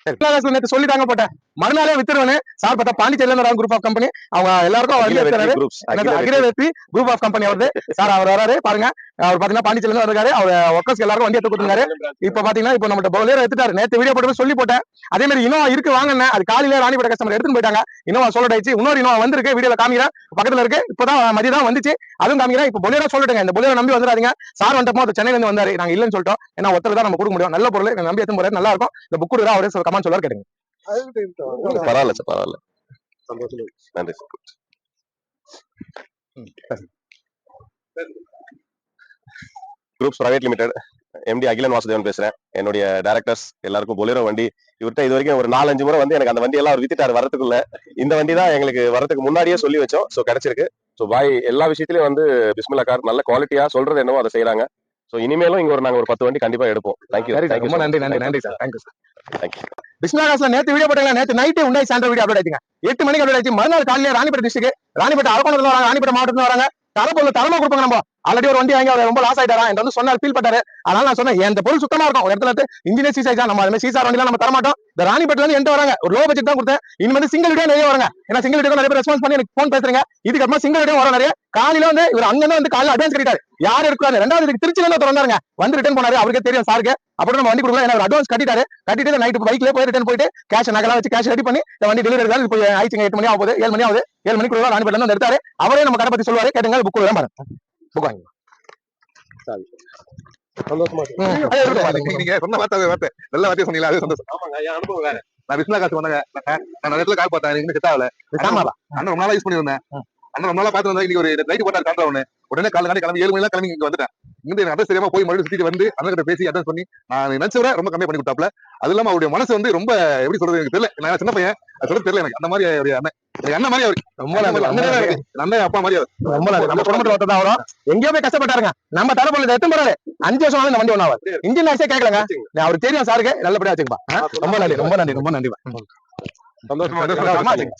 நேற்று சொல்லிட்டாங்க போட்டேன். மறுநாளே வித்துருவேன் சார். பார்த்தா பாண்டிச்சேரியில குரூப் ஆஃப் கம்பெனி அவங்க எல்லாருக்கும் அகிரவேத்தி குரூப் ஆஃப் கம்பெனி வருது சார். அவர் வராரு பாருங்க. அவர் பாத்தீங்கன்னா பாண்டிச்சேரியில இருக்காரு. அவர் ஒர்க்கர்ஸ் எல்லாருக்கும் வண்டி எடுத்து கொடுத்துருக்காரு. இப்ப பாத்தீங்கன்னா இப்போ நம்ம பொலேரோ எடுத்துட்டாரு. நேற்று வீடியோ போட்டு சொல்லி போட்டேன். அதே மாதிரி இன்னும் இருக்கு வாங்க. அது காலையில ராணிப்பேட்டை கஸ்டமர் எடுத்துட்டு போயிட்டாங்க. இன்னும் சொல்லிட்டு ஆயிடுச்சு. இன்னொரு இன்னும் வந்திருக்கு. வீடியோல காமிக்கிறேன். பக்கத்துல இருக்கு. இப்பதான் மதியம் தான் வந்துச்சு. அதுவும் காமிக்கிறேன். இப்போ பொலேரோ சொல்லிட்டுங்க. இந்த பொலேரோ நம்பி வந்துடாதீங்க. சார் வந்துட்டோம். அது சென்னையில இருந்து வந்தாரு. நாங்க இல்லன்னு சொல்லிட்டோம். ஏன்னா ஒருத்தர் தான் நம்ம கொடுக்க முடியும். நல்ல பொருள் நம்பி எடுத்து போறாரு. நல்லா இருக்கும். இந்த புக் அவரே கமெண்ட் சொல்லுவார் கேட்டுங்க. பரவாயில்ல சார், பரவாயில்ல. சந்தோஷம். நன்றி sir. Groups private limited MD Akilan Vasudevan பேசுறேன். என்னுடைய டைரக்டர்ஸ் எல்லாருக்கும் பொலேரோ வண்டி இவர்கிட்ட இது வரைக்கும் ஒரு 4-5 முறை வந்து எனக்கு அந்த வண்டி எல்லாம் அவர் வித்துட்டாரு வரதுக்குள்ள. இந்த வண்டி தான் எங்களுக்கு வரதுக்கு முன்னாடியே சொல்லி வச்சோம். ஸோ கிடைச்சிருக்கு. ஸோ பாய் எல்லா விஷயத்திலயும் வந்து பிஸ்மில்லா கார் நல்ல குவாலிட்டியா சொல்றது என்னவோ அதை செய்யறாங்க. ஸோ இனிமேலும் இங்க நாங்க ஒரு 10 வண்டி கண்டிப்பா எடுப்போம். தேங்க்யூ. ரொம்ப நன்றி நன்றி சார். Thank you sir. தேங்க்யூ. பிஸ்மில்லா கார்ஸ்ல நேத்து வீடியோ போட்டாங்க. நேத்து நைட்டு உண்டாய் சாண்டோ வீடியோ அப்லோட் ஆயிடுங்க. 8 மணிக்கு அப்லோட் ஆயிடுச்சு. மறுநாள் காலையில ராணிப்பேட்டை டிஸ்ட்ரிக்ட், ராணிப்பேட்டை அரக்கோணத்துல வராங்க, ராணிப்பேட்டை மாவட்டத்துல வராங்க. தரப்பொருள் தரமா கொடுப்பாங்க. நம்ம ஆல்ரெடி ஒரு வண்டி வாங்கி அவர் ரொம்ப லாஸ் ஆயிட்டாரா என்ற வந்து சொன்னார், ஃபீல் பண்ணாரு. அதனால நான் சொன்னேன் இந்த பொருள் சுத்தமா இருக்கும். ஒரு இடத்துல இன்ஜினியர் சீசா நம்ம அதுமாதிரி சீசார் வண்டிலாம் நம்ம தரமாட்டோம். இந்த ராணிப்பேட்டில இருந்து என்கிட்ட வராங்க. ஒரு லோ பட்ஜெட் தான் கொடுத்தேன். இனிமே வந்து சிங்கிள் வீடியோ நிறைய வராங்க. ஏன்னா சிங்கிள் வீடியோ நிறைய பேர் ரெஸ்பான்ஸ் பண்ணி எனக்கு போன் பேசுறீங்க. இதுக்கப்புறமா சிங்கிள் வீடியோ வர நிறைய. காலையில வந்து இவர் அங்க வந்து காலையில அட்வான்ஸ் கட்டிட்டாரு. யார் இருக்காரு? 2வது இதுக்கு திருச்சியில இருந்து வந்தாருங்க. வந்து ரிட்டர்ன் போனாரு. அவருக்கு தெரியும் சாருக்கு. அப்புறம் நம்ம வண்டி கொடுக்கலாம். ஏன்னா அட்வான்ஸ் கட்டிட்டாரு. கட்டிட்டு நைட்டு பைக்ல போய் ரிட்டர்ன் போயிட்டு கேஷ் நகலாம் வச்சு கேஷ் ரெடி பண்ணி இந்த வண்டி டெலிவரி எடுத்தாரு. இப்போ ஆயிடுச்சுங்க 8 மணி ஆகுது. 7 மணி ஆகுது. 7 மணிக்கு ராணிப்பேட்டில இருந்து எடுத்தாரு. அவரே நம்ம கடை பத்தி சொல்லுவாரு. கேட்டுங்க புக் கொடுங்க பாருங்க. புக் வாங்கி சந்தோஷமா இருக்கு. நீங்க சொன்ன வார்த்தை நல்ல வார்த்தையை சொன்னீங்களா? அது சந்தோஷம். ஆமாங்க ஐயா, அனுபவம் வேற. நான் பிஸ்மில்லா காசு வந்தாங்க. நான் இடத்துல கால் பார்த்தேன். எனக்கு செட் ஆகல. அண்ணன் ரொம்ப நாளா யூஸ் பண்ணி வந்தேன். அண்ணன் ரொம்ப நாளா பார்த்து வந்தா இன்னைக்கு ஒரு லைட் போட்டா காட்டுற ஒண்ணு. உடனே காலையில கிளம்பி 7 மணிலாம் கிளம்பி இங்க வந்துட்டேன். இங்க எனக்கு அட்ரஸ் தெரியாம போய் மறுபடியும் சுத்திட்டு வந்து அண்ணன் கிட்ட பேசி அட்ரஸ் பண்ணி நான் நினைச்சவரை ரொம்ப கம்மி பண்ணி கொடுத்தாப்ல. அது இல்லாம அவருடைய மனசு வந்து ரொம்ப எப்படி சொல்றது எனக்கு தெரியல. நான் சின்ன பையன், அது சொல்ல தெரியல எனக்கு. அந்த மாதிரி அவருடைய அண்ணன் எனக்கு அண்ணன் மாதிரி அவரு ரொம்ப அண்ணன் அப்பா மாதிரி அவர் ரொம்ப நம்ம குடும்பத்துல ஒருத்தர் தான் வரும். எங்கேயோ போய் கஷ்டப்பட்டாருங்க. நம்ம தரப்பொருள் எத்தனை போறாரு 5 வருஷம் இந்த வண்டி ஒன்னாவது இன்ஜின் ஆசே கேட்கலங்க. அவருக்கு தெரியும் சாருக்கு. நல்லபடியா வச்சுக்கப்பா. ரொம்ப நன்றி ரொம்ப நன்றி ரொம்ப நன்றி.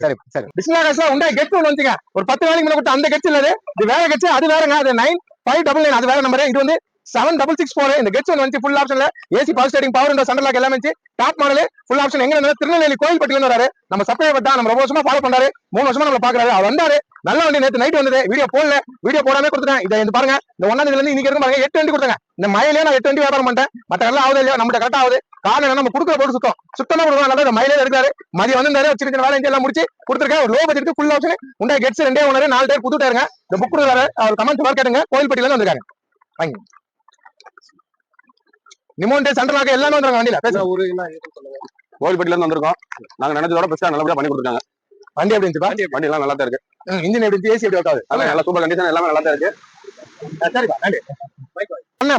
சரி சரி. பிஸ்மில்லா கார்ஸ்ல உண்டாய் கெட் ஒன்று வந்துங்க. ஒரு 10 நாளைக்கு முன்னாடி கொடுத்த அந்த கெட்ஸ் இல்ல, இது வேற கெட்ஸ். அது வேறங்க. அது 9599 அது வேற நம்பர். இது வந்து 7664. இந்த கெட்ஸ் ஒன்று வந்து ஃபுல் ஆப்ஷன்ல AC power steering power window centre lock எல்லாமே டாப் மாடல் ஃபுல் ஆப்ஷன். எங்க திருநெல்வேலி கோயில்பட்டில இருந்து வராரு. நம்ம சப்ஸ்கிரைபர் தான். நம்ம ரொம்ப வருஷமா ஃபாலோ பண்றாரு. 3 வருஷமா நம்ம பாக்குறாரு. அவர் வந்தாரு. நல்ல வண்டி. நேத்து நைட் வந்தது. வீடியோ போடல. வீடியோ போடாம கொடுத்துட்டேன். இதை பாருங்க. இந்த 1ஆம் தேதியில இருந்து இன்னைக்கு இருக்கு பாருங்க 8 வண்டி கொடுத்தாங்க. இந்த மயிலே நான் 8 வண்டி வியாபாரம் பண்ணிட்டேன். மற்ற எல்லாம் ஆகுது இல்லையா நம்ம கரெக்டா ஆகுது. காரணம் என்ன, நம்ம கொடுக்குற போட்டு சுத்தமா கொடுக்கணும். நல்லா மயிலே எடுக்காரு. மதியம் வந்து சின்ன சின்ன வேலை எல்லாம் முடிச்சு கொடுத்துருக்கேன். ஒரு low budget full option Hyundai Getz 2 owner 4 tyre புது டயருங்க. இந்த புக் கொடுக்குறாரு. அவர் கமெண்ட் மார்க்கெட்டுங்க. கோயில்பட்டில இருந்து வந்திருக்காங்க. வாங்கி நிமோன்டே சென்டர் லாக் எல்லாமே வந்துருங்க வண்டியில. கோயில்பட்டில இருந்து வந்திருக்கோம். நாங்க நினைச்சதோட பெஸ்டா நல்லபடியா பண்ணி கொடுத்துருக்காங்க. வண்டி எப்படி இருந்துச்சு? வண்டி எல்லாம் நல்லா தான் இருக்கு. இன்ஜின் எப்படி இருந்துச்சு? ஏசி எப்படி இருக்காது? நல்லா சூப்பர் கண்டிஷன் எல்லாமே நல்லா தான் இருக்கு. சரிப்பா நன்றி.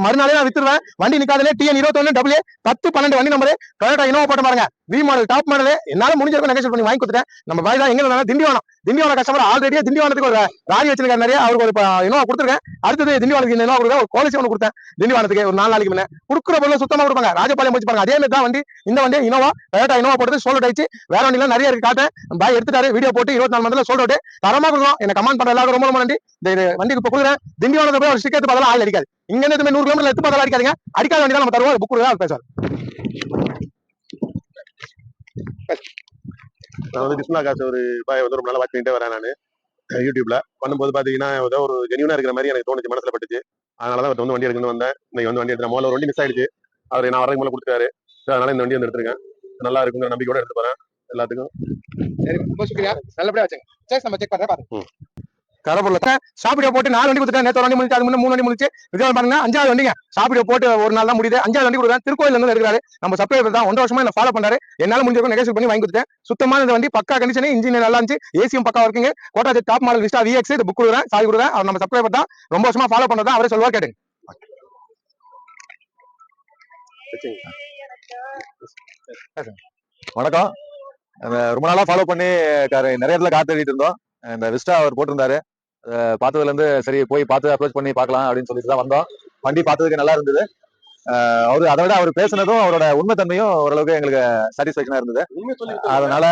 மறுநாளே நான் வித்துருவேன். வண்டி நிக்காதே. TN 21 1012 வண்டி நம்பர். டொயோட்டா இனோவா போட்டு பாருங்க. V model top model. என்னால முடிஞ்சிருக்கும் நெகோஷியேட் பண்ணி வாங்கி கொடுத்துட்டேன். நம்ம பாய் தான். எங்க இருந்தாலும் திண்டிவனம் கஸ்டமர் ஆல்ரெடியே திண்டிவனத்துக்கு ஒரு ராரி வச்சிருக்காரு நிறைய. அவருக்கு ஒரு இனோவா கொடுத்துருக்கேன். அடுத்தது திண்டிவனத்துக்கு இந்த இனோவா கொடுத்தேன். ஒரு கோலிசி ஒன்று கொடுத்தேன் திண்டிவனத்துக்கு ஒரு 4 நாளைக்கு முன்னே. கொடுக்குற பொருள் சுத்தமா கொடுப்பாங்க. ராஜபாளையம் போச்சு பாருங்க. அதே மாதிரி தான் வண்டி. இந்த வண்டி இனோவா டொயோட்டா இனோவா போட்டு சோல்ட் ஆயிடுச்சு. வேற வண்டிலாம் நிறைய இருக்கு. காட்டேன். பாய் எடுத்துட்டாரு. வீடியோ போட்டு 24 மணில சோல்ட் அவுட். தரமா கொடுக்கும். என்ன கமெண்ட் பண்ற எல்லாரும் ரொம்ப ரொம்ப நன்றி. இந்த வண்டிக்கு இப்ப கொடுக்குறேன். திண்டிவனத்தை போய் ஒரு ஸ்டிக்கர் பதிலாக ஆயில் அடிக்காது. இங்க இருந்து 100 கிலோமீட்டர் எடுத்து பதிலாக அடிக்காதீங்க. அடிக்காத வண்டி தான் நம்ம தருவோம். புக் கொடுக்குறதா பேசுவார். நான் வந்து பிஸ்மில்லா காசு ஒரு பாய் வந்து ரொம்ப நாளா வாட்ச் பண்ணிட்டே வரேன். நான் யூடியூப்ல பண்ணும்போது பாத்தீங்கன்னா ஏதோ ஒரு ஜெனியூனா இருக்கிற மாதிரி எனக்கு தோணுச்சு, மனசுல பட்டுச்சு. அதனாலதான் வந்து வண்டி எடுக்கணும்னு வந்தேன். இன்னைக்கு வந்து வண்டி எடுத்து முதல்ல ஒரு வண்டி மிஸ் ஆயிடுச்சு. அவர் நான் வரதுக்கு மேல கொடுத்துருக்காரு. அதனால இந்த வண்டி வந்து எடுத்திருக்கேன். நல்லா இருக்குங்கிற நம்பிக்கையோட எடுத்து போறேன் எல்லாத்துக்கும். சரி ரொம்ப சுக்ரியா. நல்லபடியா வச்சுங்க. சரி நம்ம செக் பண்றேன் பாருங்க. கரபுரல சாப்பிட போட்டு 4 வண்டி கொடுத்துட்டேன். நேற்று வண்டி முடிச்சு, அது முன்ன 3 வண்டி முடிச்சு. விஜயம் பாருங்க 5வது வண்டிங்க. சாப்பிட போட்டு ஒரு நாள் தான் முடியுது. 5வது வண்டி கொடுக்குறேன். திருக்கோயில இருந்து எடுக்கிறாரு. நம்ம சப்ஸ்கிரைபர் தான். 1 வருஷமா என்ன ஃபாலோ பண்றாரு. என்னால முடிஞ்சிருக்கும் நெகோஷியேட் பண்ணி வாங்கி கொடுத்தேன். சுத்தமான இந்த வண்டி பக்கா கண்டிஷன். இன்ஜின் நல்லா இருந்துச்சு. ஏசியும் பக்கா இருக்குங்க. கோட்டா டாப் மாடல் விஸ்டா VX இது புக் கொடுக்குறேன். சாவி கொடுக்குறேன். அவர் நம்ம சப்ஸ்கிரைபர் தான். ரொம்ப வருஷமா ஃபாலோ பண்றதா அவரே சொல்லுவா. கேட்டுங்க. வணக்கம். ரொம்ப நாளா ஃபாலோ பண்ணி நிறைய இடத்துல கார் தேடிட்டு இருந்தோம். இந்த விஸ்டா அவர் போட்டிருந்தாரு. பார்த்ததுல இருந்து சரி போய் பார்த்து அப்ரோச் பண்ணி பார்க்கலாம் அப்படின்னு சொல்லிட்டு தான் வந்தோம். வண்டி பார்த்ததுக்கு நல்லா இருந்தது. அவரு அதை விட அவர் பேசுனதும் அவரோட உண்மை தன்மையும் ஓரளவுக்கு எங்களுக்கு சாட்டிஸ்பேக்ஷனா இருந்தது. அதனால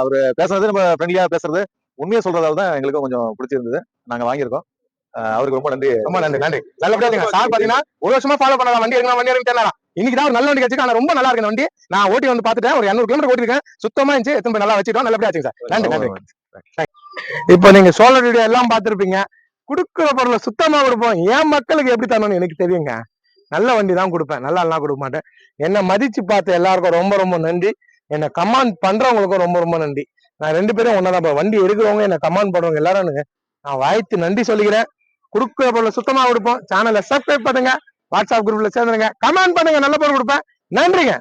அவரு பேசுனது நம்ம ஃப்ரெண்ட்லியா பேசுறது உண்மையை சொல்றதால தான் எங்களுக்கும் கொஞ்சம் பிடிச்சிருந்தது. நாங்க வாங்கியிருக்கோம். அவருக்கு ரொம்ப நன்றி. ரொம்ப நன்றி நன்றி. நல்லபடியா சார் பாத்தீங்கன்னா 1 வருஷமா ஃபாலோ பண்ணலாம். வண்டி எடுக்கலாம் வண்டி எடுக்கலாம். இன்னைக்கு தான் ஒரு நல்ல வண்டி கிடைச்சிருக்கு. ஆனா ரொம்ப நல்லா இருக்கு வண்டி. நான் ஓட்டி வந்து பார்த்துட்டேன். ஒரு 200 கிலோமீட்டர் ஓட்டிருக்கேன். சுத்தமா இருந்துச்சு. எத்தனை நல்லா வச்சுட்டோம். நல்லபடியா ஆச்சுங்க சார். நன்றி நன்றி. இப்போ நீங்க சோழர் வீடியோ எல்லாம் பார்த்திருப்பீங்க. குடுக்குற பொருளை சுத்தமா கொடுப்போம். என் மக்களுக்கு எப்படி தரணும்னு எனக்கு தெரியுங்க. நல்ல வண்டி தான் கொடுப்பேன். நல்லா எல்லாம் கொடுக்க மாட்டேன். என்னை மதிச்சு பார்த்த எல்லாருக்கும் ரொம்ப ரொம்ப நன்றி. என்னை கமாண்ட் பண்றவங்களுக்கும் ரொம்ப ரொம்ப நன்றி. நான் 2 பேரும் ஒன்னதான். வண்டி எடுக்கிறவங்க என்ன கமாண்ட் பண்றவங்க எல்லாரும் நான் வாழ்த்து நன்றி சொல்லிக்கிறேன். குடுக்குற பொருளை சுத்தமா கொடுப்போம். சேனலை சப்ஸ்கிரைப் பண்ணுங்க. வாட்ஸ்அப் குரூப்ல சேர்ந்துருங்க. கமெண்ட் பண்ணுங்க. நல்ல பொருள் கொடுப்பேன். நன்றிங்க.